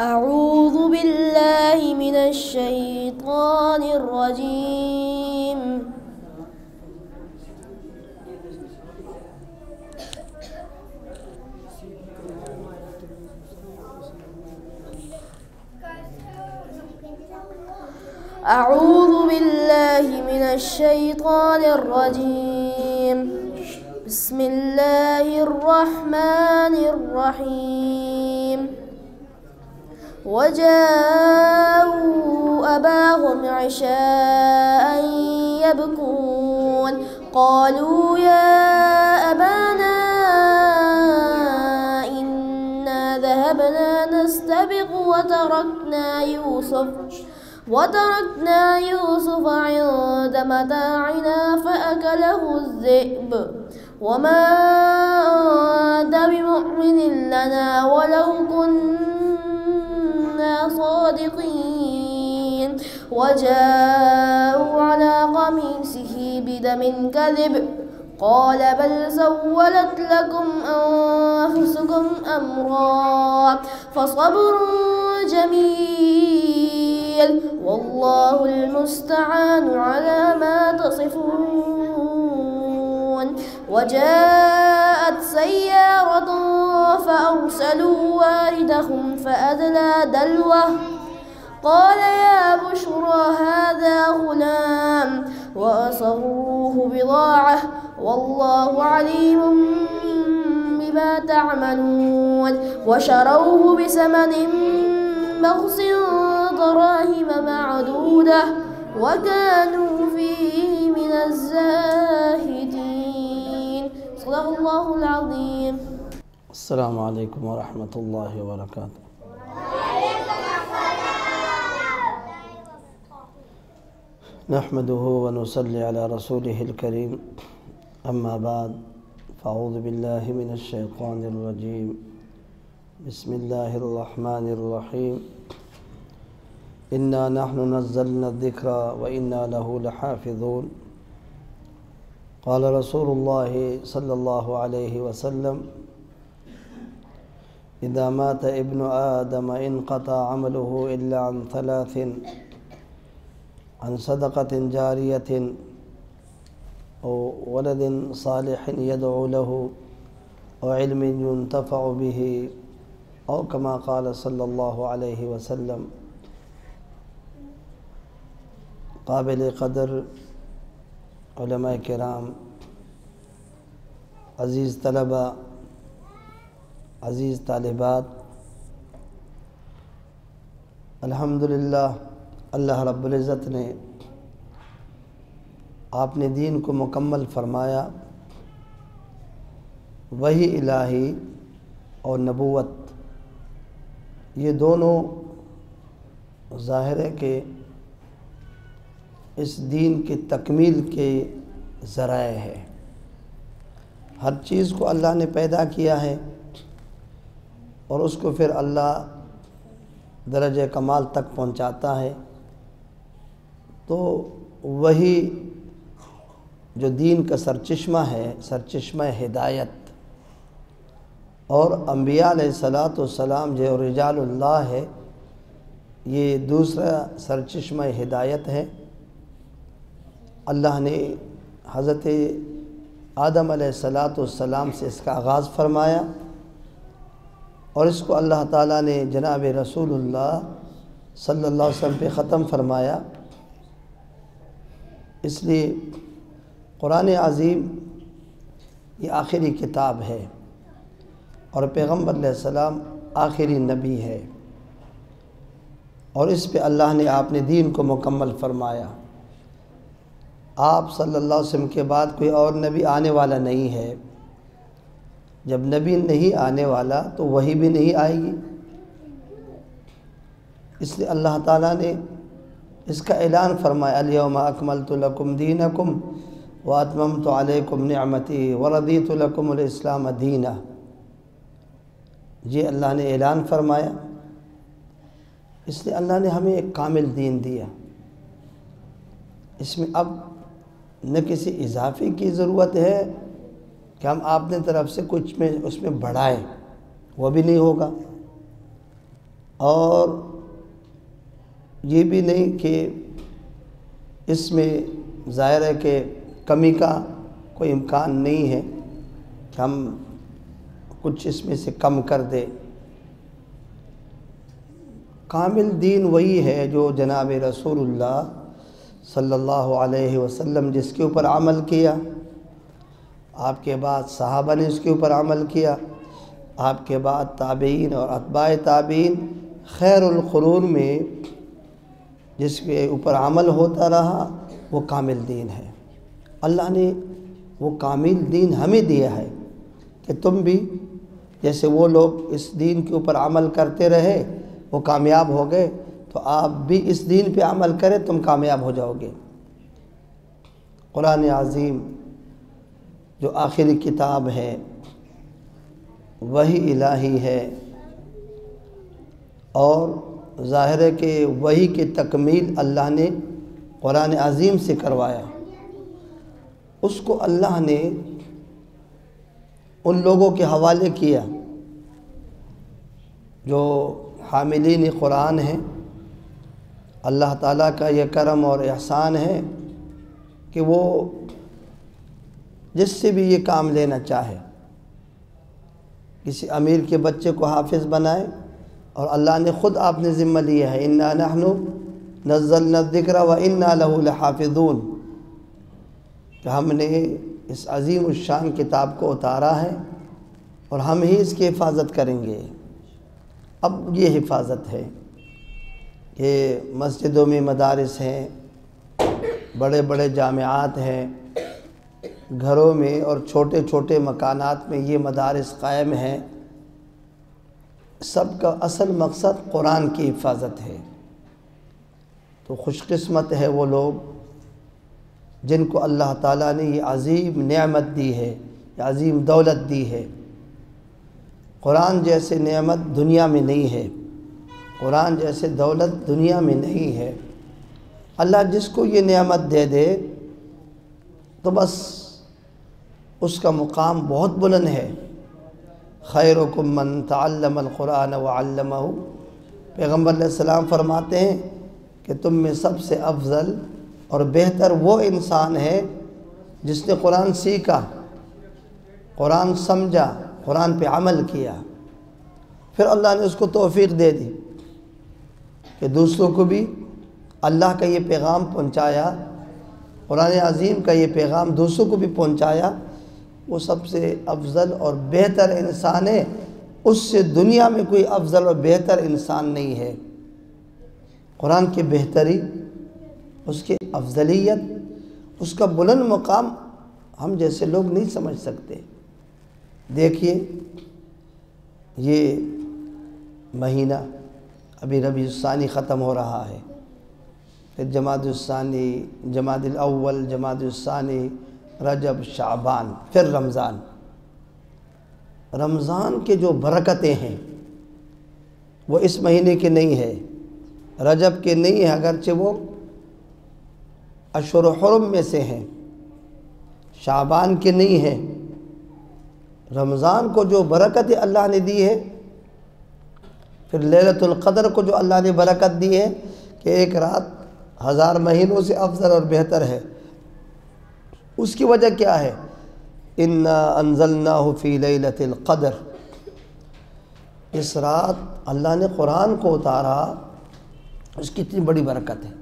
S5: أعوذ بالله من الشيطان الرجيم، أعوذ بالله من الشيطان الرجيم، بسم الله الرحمن الرحيم۔ وجاءوا أباهم عشاء يبكون، قالوا يا أبانا إنا ذهبنا نستبق وتركنا يوسف عند متاعنا فأكله الذئب وما أنت بمؤمن لنا ولو كنا صادقين۔ وجاءوا على قميصه بدم كذب قال بل سولت لكم أنفسكم أمرا فصبر جميل والله المستعان على ما تصفون. وجاءت سيارة فأرسلوا واردهم فأدلى دلوه قال يا بشرى هذا غلام وأسروه بضاعة والله عليم بما تعملون. وشروه بثمن بخس دراهم معدودة وكانوا فيه من الزاهدين. صدق الله العظيم.
S7: السلام علیکم ورحمۃ اللہ وبرکاتہ. نحمده ونصلي على رسوله الكريم اما بعد فاعوذ بالله من الشيطان الرجيم بسم الله الرحمن الرحيم إنا نحن نزلنا الذكر وإنا له لحافظون. قال رسول الله صلى الله عليه وسلم إذا مات ابن آدم انقطع عمله إلا عن ثلاث: عن صدقة جارية أو ولد صالح يدعو له أو علم ينتفع به أو كما قال صلى الله عليه وسلم. قابل قدر علماء کرام، عزیز طلباء، عزیز طالبات، الحمدللہ اللہ رب العزت نے آپ نے دین کو مکمل فرمایا. وحی الہی اور نبوت یہ دونوں ظاہر ہے کہ اس دین کی تکمیل کے ذرائع ہے. ہر چیز کو اللہ نے پیدا کیا ہے اور اس کو پھر اللہ درجہ کمال تک پہنچاتا ہے. تو وہی جو دین کا سرچشمہ ہے، سرچشمہ ہدایت، اور انبیاء علیہ السلام جو رجال اللہ ہے، یہ دوسرا سرچشمہ ہدایت ہے. اللہ نے حضرت آدم علیہ السلام سے اس کا آغاز فرمایا اور اس کو اللہ تعالیٰ نے جناب رسول اللہ صلی اللہ علیہ وسلم پہ ختم فرمایا. اس لیے قرآن عظیم یہ آخری کتاب ہے اور پیغمبر علیہ السلام آخری نبی ہے، اور اس پہ اللہ نے آپ نے دین کو مکمل فرمایا. آپ صلی اللہ علیہ وسلم کے بعد کوئی اور نبی آنے والا نہیں ہے. جب نبی نہیں آنے والا تو وحی بھی نہیں آئے گی. اس لیے اللہ تعالیٰ نے اس کا اعلان فرمایا الیوم اکملت لکم دینکم واتممت علیکم نعمتی ورضیت لکم الاسلام دینا. یہ اللہ نے اعلان فرمایا. اس لیے اللہ نے ہمیں ایک کامل دین دیا. اس میں اب نہ کسی اضافے کی ضرورت ہے کہ ہم اپنے طرف سے کچھ میں اس میں بڑھائیں، وہ بھی نہیں ہوگا. اور یہ بھی نہیں کہ اس میں ظاہر ہے کہ کمی کا کوئی امکان نہیں ہے کہ ہم کچھ اس میں سے کم کر دیں. کامل دین وہی ہے جو جناب رسول اللہ صلی اللہ علیہ وسلم جس کے اوپر عمل کیا، آپ کے بعد صحابہ نے اس کے اوپر عمل کیا، آپ کے بعد تابعین اور اتباع تابعین، خیر القرون میں جس کے اوپر عمل ہوتا رہا وہ کامل دین ہے. اللہ نے وہ کامل دین ہمیں دیا ہے کہ تم بھی جیسے وہ لوگ اس دین کے اوپر عمل کرتے رہے وہ کامیاب ہو گئے، تو آپ بھی اس دین پہ عمل کریں، تم کامیاب ہو جاؤ گے. قرآن عظیم جو آخری کتاب ہے، وحی الہی ہے، اور ظاہر ہے کہ وحی کی تکمیل اللہ نے قرآن عظیم سے کروایا، اس کو اللہ نے ان لوگوں کے حوالے کیا جو حاملین قرآن ہیں۔ اللہ تعالیٰ کا یہ کرم اور احسان ہے کہ وہ جس سے بھی یہ کام لینا چاہے، کسی امیر کے بچے کو حافظ بنائے، اور اللہ نے خود آپ نے ذمہ لیا ہے اِنَّا نَحْنُ نَزَّلْنَا الذِّكْرَ وَإِنَّا لَهُ لَحَافِظُونَ، کہ ہم نے اس عظیم الشان کتاب کو اتارا ہے اور ہم ہی اس کی حفاظت کریں گے۔ اب یہ حفاظت ہے کہ مسجدوں میں مدارس ہیں، بڑے بڑے جامعات ہیں، گھروں میں اور چھوٹے چھوٹے مکانات میں یہ مدارس قائم ہیں، سب کا اصل مقصد قرآن کی حفاظت ہے۔ تو خوش قسمت ہے وہ لوگ جن کو اللہ تعالیٰ نے یہ عظیم نعمت دی ہے، یہ عظیم دولت دی ہے۔ قرآن جیسے نعمت دنیا میں نہیں ہے، قرآن جیسے دولت دنیا میں نہیں ہے۔ اللہ جس کو یہ نعمت دے دے تو بس اس کا مقام بہت بلند ہے۔ خیرکم من تعلم القرآن وعلمہ، پیغمبر علیہ السلام فرماتے ہیں کہ تم میں سب سے افضل اور بہتر وہ انسان ہے جس نے قرآن سیکھا، قرآن سمجھا، قرآن پہ عمل کیا، پھر اللہ نے اس کو توفیق دے دی کہ دوسروں کو بھی اللہ کا یہ پیغام پہنچایا، قرآن عظیم کا یہ پیغام دوسروں کو بھی پہنچایا، وہ سب سے افضل اور بہتر انسان ہے۔ اس سے دنیا میں کوئی افضل اور بہتر انسان نہیں ہے۔ قرآن کی بہتری، اس کی افضلیت، اس کا بلند مقام ہم جیسے لوگ نہیں سمجھ سکتے۔ دیکھیے یہ مہینہ ابھی ربیع الثانی ختم ہو رہا ہے، پھر جمادی الثانی، جمادی الاول، جمادی الثانی، رجب، شعبان، پھر رمضان۔ رمضان کے جو برکتیں ہیں وہ اس مہینے کے نہیں ہے، رجب کے نہیں ہے، اگرچہ وہ اشہر حرم میں سے ہیں، شعبان کے نہیں ہے۔ رمضان کو جو برکت اللہ نے دی ہے، پھر لیلۃ القدر کو جو اللہ نے برکت دی ہے کہ ایک رات 1000 مہینوں سے افضل اور بہتر ہے، اس کی وجہ کیا ہے؟ اِنَّا أَنزَلْنَاهُ فِي لَيْلَةِ الْقَدْرِ، اس رات اللہ نے قرآن کو اتارا، اس کی اتنی بڑی برکت ہے۔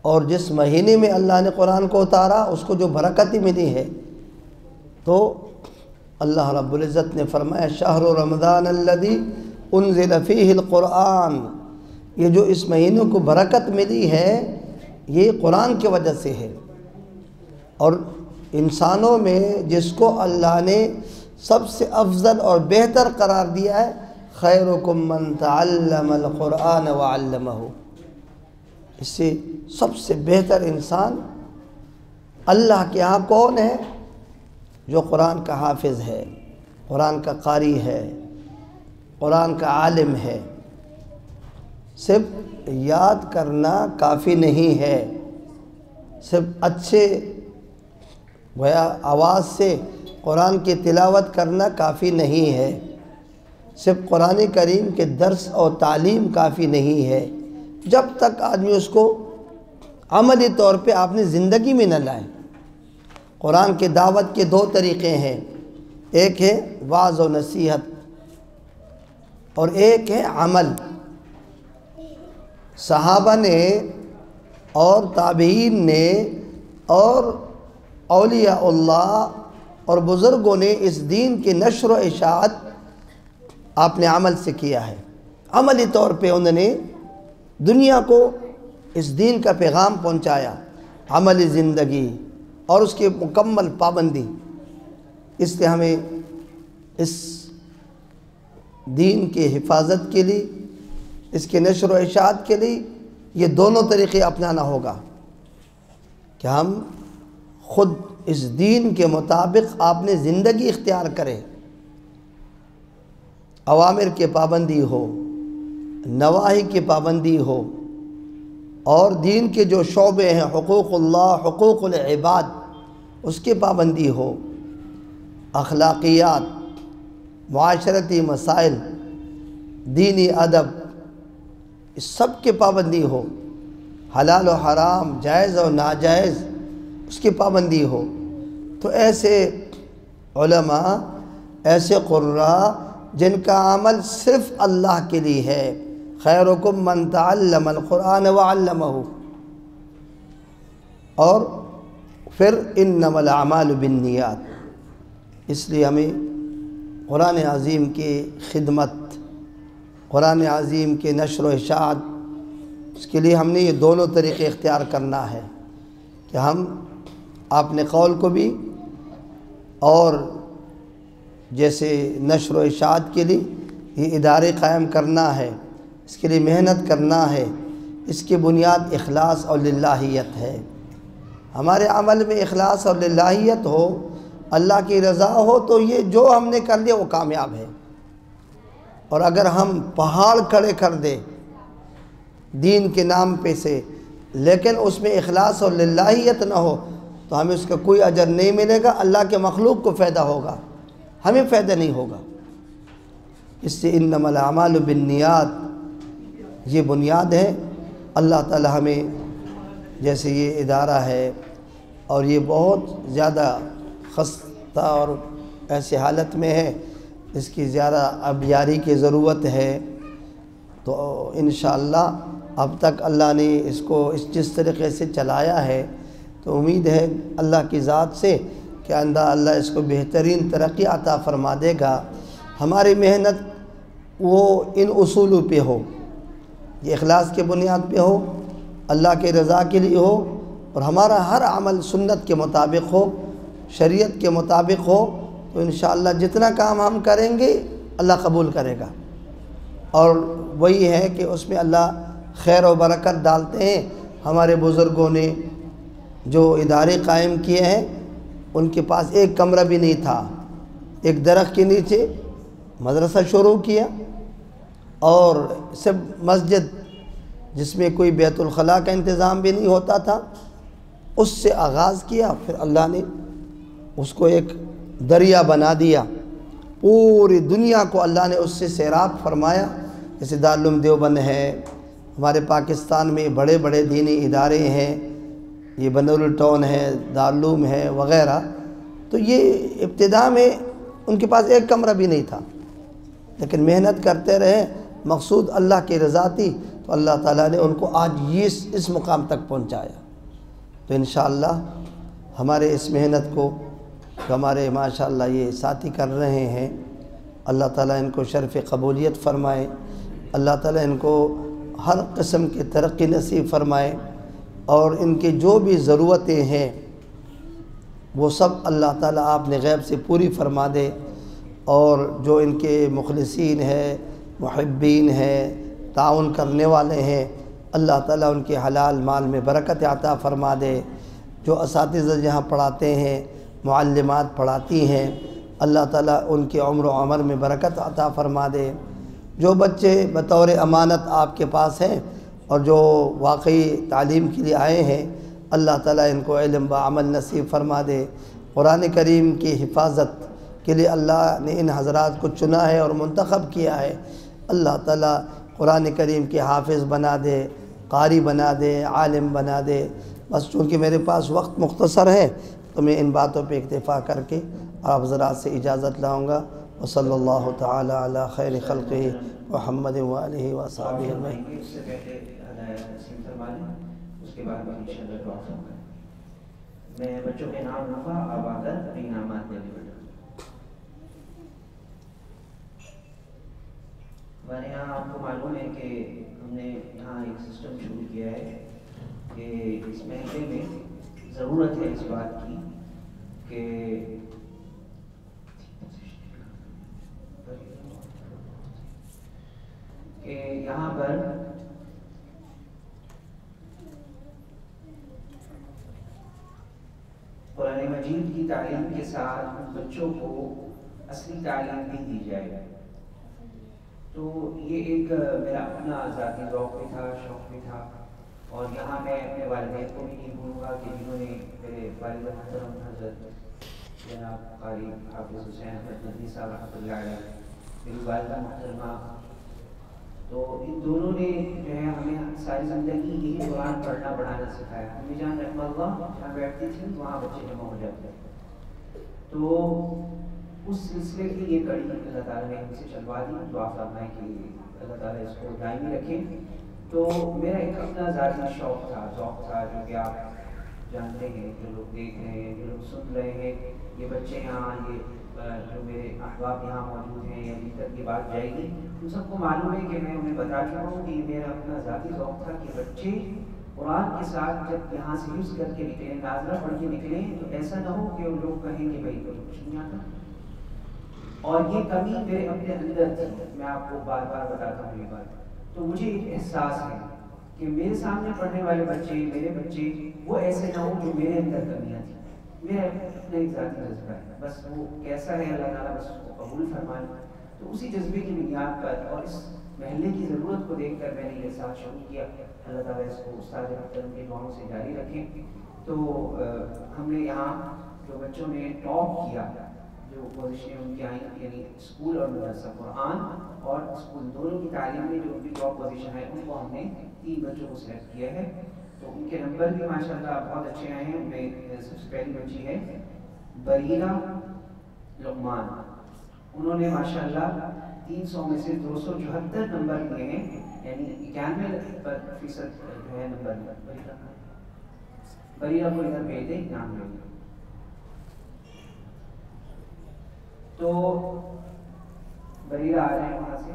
S7: اور جس مہینے میں اللہ نے قرآن کو اتارا اس کو جو برکت ملی ہے، تو اللہ رب العزت نے فرمایا شہر رمضان الذی انزل فیہ القرآن، یہ جو اس مہینوں کو برکت ملی ہے یہ قرآن کی وجہ سے ہے۔ اور انسانوں میں جس کو اللہ نے سب سے افضل اور بہتر قرار دیا ہے، خیرکم من تعلم القرآن وعلمہ، اس سے سب سے بہتر انسان اللہ کے ہاں کون ہے؟ جو قرآن کا حافظ ہے، قرآن کا قاری ہے، قرآن کا عالم ہے۔ صرف یاد کرنا کافی نہیں ہے، صرف اچھے گویا آواز سے قرآن کی تلاوت کرنا کافی نہیں ہے، صرف قرآن کریم کے درس اور تعلیم کافی نہیں ہے، جب تک آدمی اس کو عملی طور پہ آپ نے زندگی میں نہ لائے۔ قرآن کے دعوت کے 2 طریقے ہیں، ایک ہے وعظ و نصیحت اور ایک ہے عمل۔ صحابہ نے اور تابعین نے اور اولیاء اللہ اور بزرگوں نے اس دین کی نشر و اشاعت آپ نے عمل سے کیا ہے، عملی طور پہ انہوں نے دنیا کو اس دین کا پیغام پہنچایا، عملی زندگی اور اس کی مکمل پابندی۔ اس لیے ہمیں اس دین کی حفاظت کے لیے، اس کی نشر و اشاعت کے لیے یہ دونوں طریقے اپنانا ہوگا کہ ہم خود اس دین کے مطابق آپ نے زندگی اختیار کریں، اوامر کی پابندی ہو، نواہی کی پابندی ہو، اور دین کے جو شعبے ہیں حقوق اللہ، حقوق العباد، اس کی پابندی ہو، اخلاقیات، معاشرتی مسائل، دینی ادب، اس سب کی پابندی ہو، حلال و حرام، جائز و ناجائز، اس کی پابندی ہو، تو ایسے علماء، ایسے قراء جن کا عمل صرف اللہ کے لیے ہے، خیرکم من تعلم القرآن وعلمہ، اور پھر انما الاعمال بالنیات۔ اس لیے ہمیں قرآن عظیم کی خدمت، قرآن عظیم کے نشر و اشاعت، اس کے لیے ہم نے یہ دونوں طریقے اختیار کرنا ہے کہ ہم اپنے قول کو بھی، اور جیسے نشر و اشاعت کے لیے یہ ادارے قائم کرنا ہے، اس کے لیے محنت کرنا ہے۔ اس کی بنیاد اخلاص اور للہیت ہے۔ ہمارے عمل میں اخلاص اور للہیت ہو، اللہ کی رضا ہو، تو یہ جو ہم نے کر لیا وہ کامیاب ہے۔ اور اگر ہم پہاڑ کھڑے کر دیں دین کے نام پہ سے، لیکن اس میں اخلاص اور للہیت نہ ہو، تو ہمیں اس کا کوئی اجر نہیں ملے گا، اللہ کے مخلوق کو فائدہ ہوگا، ہمیں فائدہ نہیں ہوگا۔ اس سے انما الاعمال بالنیات یہ بنیاد ہے۔ اللہ تعالی ہمیں، جیسے یہ ادارہ ہے اور یہ بہت زیادہ خستہ اور ایسی حالت میں ہے، اس کی زیادہ ابیاری کی ضرورت ہے، تو انشاءاللہ اب تک اللہ نے اس کو جس طریقے سے چلایا ہے، تو امید ہے اللہ کی ذات سے کہ اللہ اس کو بہترین ترقی عطا فرما دے گا۔ ہماری محنت وہ ان اصولوں پہ ہو، یہ اخلاص کے بنیاد پہ ہو، اللہ کے رضا کے لیے ہو، اور ہمارا ہر عمل سنت کے مطابق ہو، شریعت کے مطابق ہو، تو انشاءاللہ جتنا کام ہم کریں گے اللہ قبول کرے گا۔ اور وہی ہے کہ اس میں اللہ خیر و برکت ڈالتے ہیں۔ ہمارے بزرگوں نے جو ادارے قائم کیے ہیں، ان کے پاس ایک کمرہ بھی نہیں تھا، ایک درخت کے نیچے مدرسہ شروع کیا، اور سب مسجد جس میں کوئی بیت الخلاء کا انتظام بھی نہیں ہوتا تھا، اس سے آغاز کیا، پھر اللہ نے اس کو ایک دریا بنا دیا، پوری دنیا کو اللہ نے اس سے سیراب فرمایا۔ جیسے دارالعلوم دیوبند ہے، ہمارے پاکستان میں بڑے بڑے دینی ادارے ہیں، یہ بنور ٹاؤن ہے، دارالعلوم ہے وغیرہ، تو یہ ابتدا میں ان کے پاس ایک کمرہ بھی نہیں تھا، لیکن محنت کرتے رہے، مقصود اللہ کی رضا تھی، تو اللہ تعالیٰ نے ان کو آج اس مقام تک پہنچایا۔ تو انشاءاللہ ہمارے اس محنت کو جو ہمارے ماشاءاللہ یہ ساتھی کر رہے ہیں، اللہ تعالیٰ ان کو شرف قبولیت فرمائے، اللہ تعالیٰ ان کو ہر قسم کی ترقی نصیب فرمائے، اور ان کی جو بھی ضرورتیں ہیں وہ سب اللہ تعالیٰ آپ نے غیب سے پوری فرما دے، اور جو ان کے مخلصین ہیں، محبین ہیں، تعاون کرنے والے ہیں، اللہ تعالیٰ ان کے حلال مال میں برکت عطا فرما دے۔ جو اساتذہ جہاں پڑھاتے ہیں، معلمات پڑھاتی ہیں، اللہ تعالیٰ ان کے عمر و عمر میں برکت عطا فرما دے۔ جو بچے بطور امانت آپ کے پاس ہیں اور جو واقعی تعلیم کے لیے آئے ہیں، اللہ تعالیٰ ان کو علم بعمل نصیب فرما دے۔ قرآن کریم کی حفاظت کے لیے اللہ نے ان حضرات کو چنا ہے اور منتخب کیا ہے، اللہ تعالیٰ قرآن کریم کے حافظ بنا دے، قاری بنا دے، عالم بنا دے۔ بس چونکہ میرے پاس وقت مختصر ہے، تو میں ان باتوں پہ اکتفا کر کے آپ حضرات سے اجازت لاؤں گا۔ وصلی اللہ تعالی علی خیر خلقہ محمد وآلہ وصحبہ اجمعین۔
S8: اس سے پہلے ہدایت تقسیم فرما لیں، اس کے بعد انشاءاللہ دعا کروں گا۔ میں بچوں کے نام لوں گا، آپ آ کر اپنے انعامات لے لیں۔ ہمارے یہاں آپ کو معلوم ہے کہ ہم نے یہاں ایک سسٹم شروع کیا ہے کہ اس محلے میں ضرورت ہے اس بات کی کہ یہاں پر قرآن مجید کی تعلیم کے ساتھ بچوں کو اصلی تعلیم بھی دی جائے۔ تو یہ ایک میرا اپنا ذاتی ذوق بھی تھا، شوق بھی تھا، اور یہاں میں اپنے والدین کو بھی نہیں بھولوں گا کہ جنہوں نے میرے والد محترم حضرت جناب قاری حافظ حسین احمد مدنی صاحب رحمۃ اللہ علیہ، میری والدہ محترمہ، تو ان دونوں نے جو ہے ہمیں ساری زندگی یہی قرآن پڑھنا پڑھانا سکھایا۔ امی جان رحمہ اللہ جہاں بیٹھتی تھی وہاں بچے جمع ہو جاتے تھے، تو اس سلسلے کی یہ کڑی اللہ تعالیٰ نے ہم سے چلوا دی، دعا فرمائے کہ اللہ تعالیٰ اس کو دائمی رکھے۔ تو میرا ایک اپنا ذاتی شوق تھا، ذوق تھا، جو کہ آپ جانتے ہیں، جو لوگ دیکھ رہے ہیں، جو لوگ سن رہے ہیں، یہ بچے یہاں، یہ جو میرے احباب یہاں موجود ہیں، یا جن تک یہ بات جائے گی، ان سب کو معلوم ہے کہ میں انہیں بتا چکا ہوں کہ میرا اپنا ذاتی ذوق تھا کہ بچے قرآن کے ساتھ جب یہاں سے حفظ کر کے نکلیں، ناظرہ پڑھ کے نکلیں، تو ایسا نہ ہو کہ ان لوگ کہیں کہ بھائی تو کچھ نہیں آتا۔ اور یہ کمی میرے اپنے اندر تھی، میں آپ کو بار بار بتاتا ہوں یہ بات۔ تو مجھے ایک احساس ہے کہ میرے سامنے پڑھنے والے بچے، میرے بچے، وہ ایسے نہ ہوں جو میرے اندر کمیاں تھیں۔ میرا اپنا ایک ذاتی جذبہ ہے، بس وہ کیسا ہے اللہ تعالیٰ بس اس کو قبول فرمائے۔ تو اسی جذبے کی بنیاد پر اور اس محلے کی ضرورت کو دیکھ کر میں نے یہ ساتھ شروع کیا۔ اللہ تعالیٰ اس کو استاد محترم کے دعاؤں سے جاری رکھیں۔ تو ہم نے یہاں جو بچوں نے ٹاپ کیا، جو پوزیشنیں ان کی آئیں، یعنی اسکول اور مدرسہ، قرآن اور اسکول دونوں کی تعلیم میں جو ان کی ٹاپ پوزیشن ہے، ان کو ہم نے 3 بچوں کو سلیکٹ کیا ہے۔ تو ان کے نمبر بھی ماشاءاللہ بہت اچھے آئے ہیں۔ ان میں سب سے پہلی بچی ہے بریرہ لقمان، انہوں نے ماشاءاللہ 300 میں سے 274 نمبر لیے ہیں، یعنی 91% جو ہے نمبر لیا۔ بریرہ کو ادھر بھیج دیں، نام لے دیں۔ تو بریرہ آ جائیں وہاں سے۔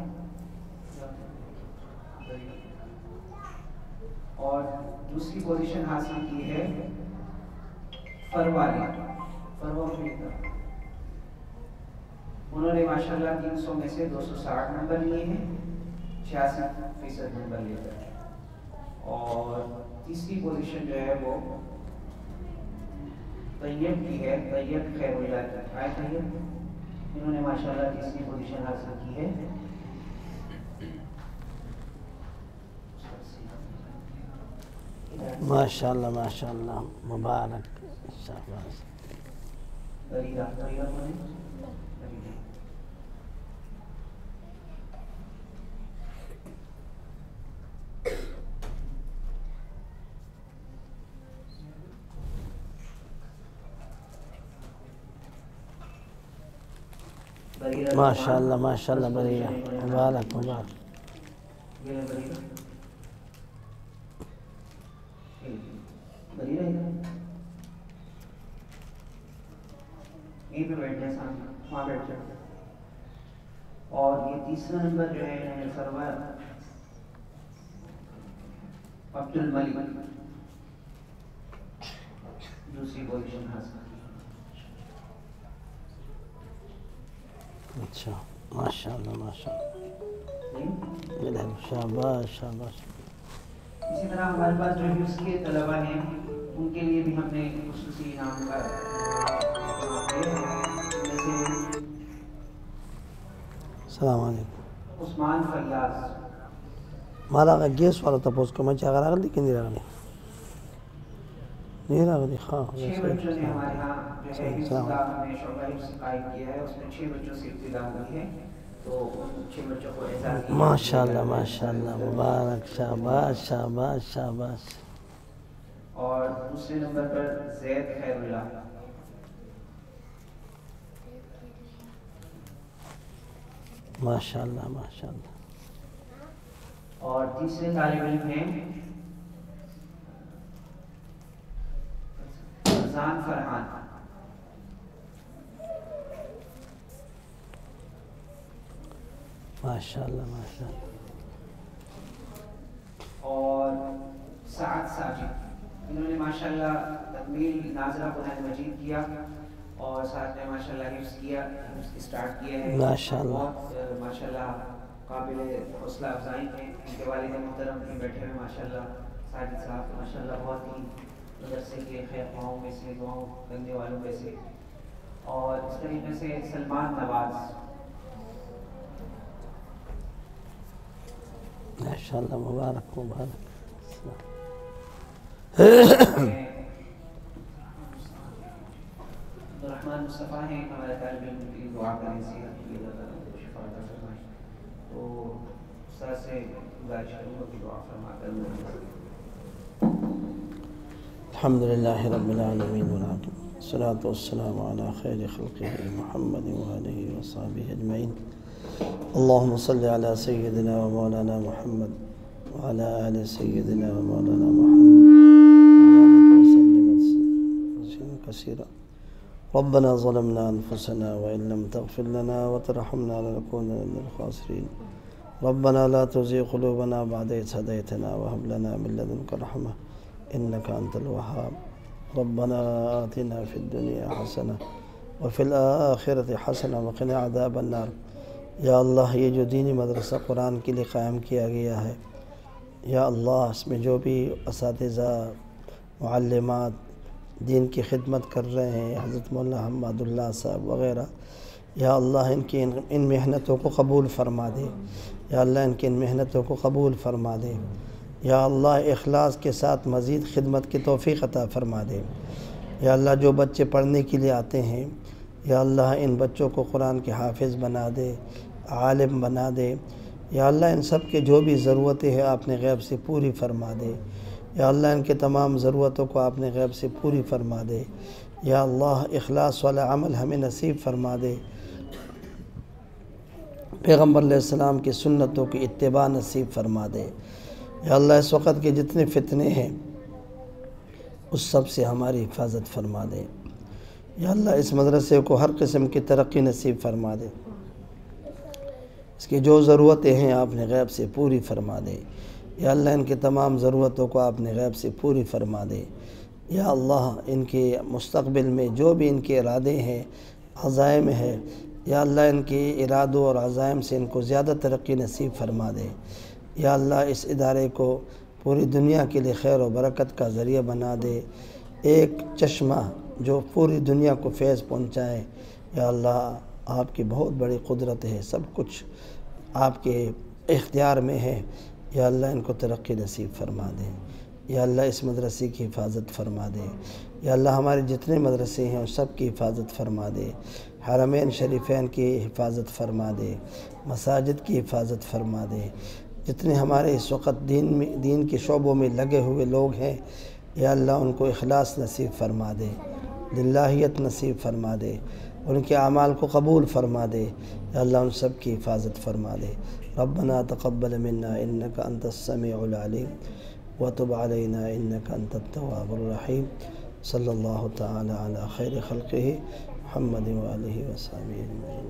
S8: اور دوسری پوزیشن حاصل کی ہے فروا نے، فروا انہوں نے ماشاءاللہ 300 میں سے 260 نمبر لیے ہیں، 86% نمبر لے کر۔ اور تیسری پوزیشن جو ہے وہ طیب کی ہے، طیب خیر اللہ آئے طیب، انہوں نے ماشاءاللہ تیسری پوزیشن حاصل کی ہے۔
S7: ماشاءاللہ ماشاءاللہ، مبارک، شاباش۔ ماشاءاللہ ماشاءاللہ، بریرہ مبارک مبارک۔
S8: یہیں پہ بیٹھ جائیں، سامنے وہاں بیٹھ جائیں۔ اور یہ تیسرا نمبر جو ہے فروا عبد الملک، دوسری پوزیشن حاصل کی۔
S7: اچھا، ماشاءاللہ ماشاءاللہ، شاباش شاباش۔
S8: اسی طرح ہمارے پاس جو حفظ کے طلبہ ہیں، ان کے لیے بھی ہم نے خصوصی انعام کا
S7: السلام علیکم۔
S8: عثمان فیاض،
S7: مارا کا گیس والا تپوس کو میں چاہ رہا کہ نہیں رہا نہیں رہا خواہ
S8: 6 بچوں نے ہمارے ہاں جو ہے حفظ کا ہم نے شعبہ حفظ قائم کیا ہے، اس میں 6 بچوں سے ابتدا ہوئی ہے، تو ان 6 بچوں کو اعزاز
S7: ماشاءاللہ ماشاءاللہ، مبارک، شاباش شاباش شاباش۔
S8: اور دوسرے نمبر پر زید خیر اللہ،
S7: ماشاءاللہ ماشاءاللہ۔
S8: اور تیسرے طالب علم ہیں فرزان فرحان،
S7: ماشاءاللہ ماشاءاللہ۔
S8: اور سعد ساجد، انہوں نے ماشاءاللہ تکمیل ناظرہ قرآن مجید کیا، اور ساتھ میں ماشاءاللہ حفظ کیا، حفظ اسٹارٹ کیا ہے۔
S7: ماشاءاللہ
S8: بہت ماشاءاللہ قابل حوصلہ افزائی ہیں۔ ان کے والد محترم بھی بیٹھے ہوئے ماشاءاللہ، ساجد صاحب ماشاءاللہ بہت ہی مدرسے کے خیر خواہوں میں سے، دعاؤں کرنے والوں میں سے۔ اور اس طریقے سے سلمان نواز،
S7: ماشاءاللہ مبارک مبارک.
S8: عبدالرحمن مصطفیٰ ہیں ہمارے طالب علم کی دعا کریں صحت کی اللہ تعالیٰ کو شفا عطا فرمائے. تو استاد سے گزارش کروں گا کہ دعا فرما کر
S7: الحمدللہ رب العالمین والصلاة والسلام علی خیر خلقہ محمد وآلہ وصحبہ اجمعین. اللہم صلی علی سیدنا و مولانا محمد وعلی آل سیدنا و مولانا محمد وسلم کثیرا. ربنا ظلمنا انفسنا وإن لم تغفر لنا وترحمنا لنكونن من الخاسرين. ربنا لا تزغ قلوبنا بعد إذ هديتنا وهب لنا من لدنك رحمة إنك أنت الوهاب. ربنا آتنا في الدنيا حسنة وفي الآخرة حسنة وقنا عذاب النار. یا اللہ یہ جو دینی مدرسہ قرآن کے لیے قائم کیا گیا ہے، یا اللہ اس میں جو بھی اساتذہ معلمات دین کی خدمت کر رہے ہیں، حضرت مولانا حماد اللہ صاحب وغیرہ، یا اللہ ان کی ان محنتوں کو قبول فرما دے. یا اللہ ان کی ان محنتوں کو قبول فرما دے. یا اللہ اخلاص کے ساتھ مزید خدمت کی توفیق عطا فرما دے. یا اللہ جو بچے پڑھنے کے لیے آتے ہیں، یا اللہ ان بچوں کو قرآن کے حافظ بنا دے، عالم بنا دے. یا اللہ ان سب کے جو بھی ضرورتیں ہیں آپ نے غیب سے پوری فرما دے. یا اللہ ان کے تمام ضرورتوں کو آپ نے غیب سے پوری فرما دے. یا اللہ اخلاص والا عمل ہمیں نصیب فرما دے. پیغمبر علیہ السلام کی سنتوں کی اتباع نصیب فرما دے. یا اللہ اس وقت کے جتنے فتنے ہیں اس سب سے ہماری حفاظت فرما دے. یا اللہ اس مدرسے کو ہر قسم کی ترقی نصیب فرما دے. اس کی جو ضرورتیں ہیں آپ نے غیب سے پوری فرما دے. یا اللہ ان کے تمام ضرورتوں کو آپ نے غیب سے پوری فرما دے. یا اللہ ان کے مستقبل میں جو بھی ان کے ارادے ہیں، عزائم ہے، یا اللہ ان کے ارادوں اور عزائم سے ان کو زیادہ ترقی نصیب فرما دے. یا اللہ اس ادارے کو پوری دنیا کے لیے خیر و برکت کا ذریعہ بنا دے، ایک چشمہ جو پوری دنیا کو فیض پہنچائے. یا اللہ آپ کی بہت بڑی قدرت ہے، سب کچھ آپ کے اختیار میں ہے. یا اللہ ان کو ترقی نصیب فرما دے. یا اللہ اس مدرسے کی حفاظت فرما دے. یا اللہ ہمارے جتنے مدرسے ہیں ان سب کی حفاظت فرما دے. حرمین شریفین کی حفاظت فرما دے. مساجد کی حفاظت فرما دے. جتنے ہمارے اس وقت دین کے شعبوں میں لگے ہوئے لوگ ہیں، یا اللہ ان کو اخلاص نصیب فرما دے، للہیت نصیب فرما دے، ان کے اعمال کو قبول فرما دے. یا اللہ ان سب کی حفاظت فرما دے. ربنا تقبل منا انك انت السميع العليم وتب علينا انك انت التواب الرحيم. صلی اللہ تعالی علی خیر خلقہ محمد وآلہ وصحبہ اجمعین.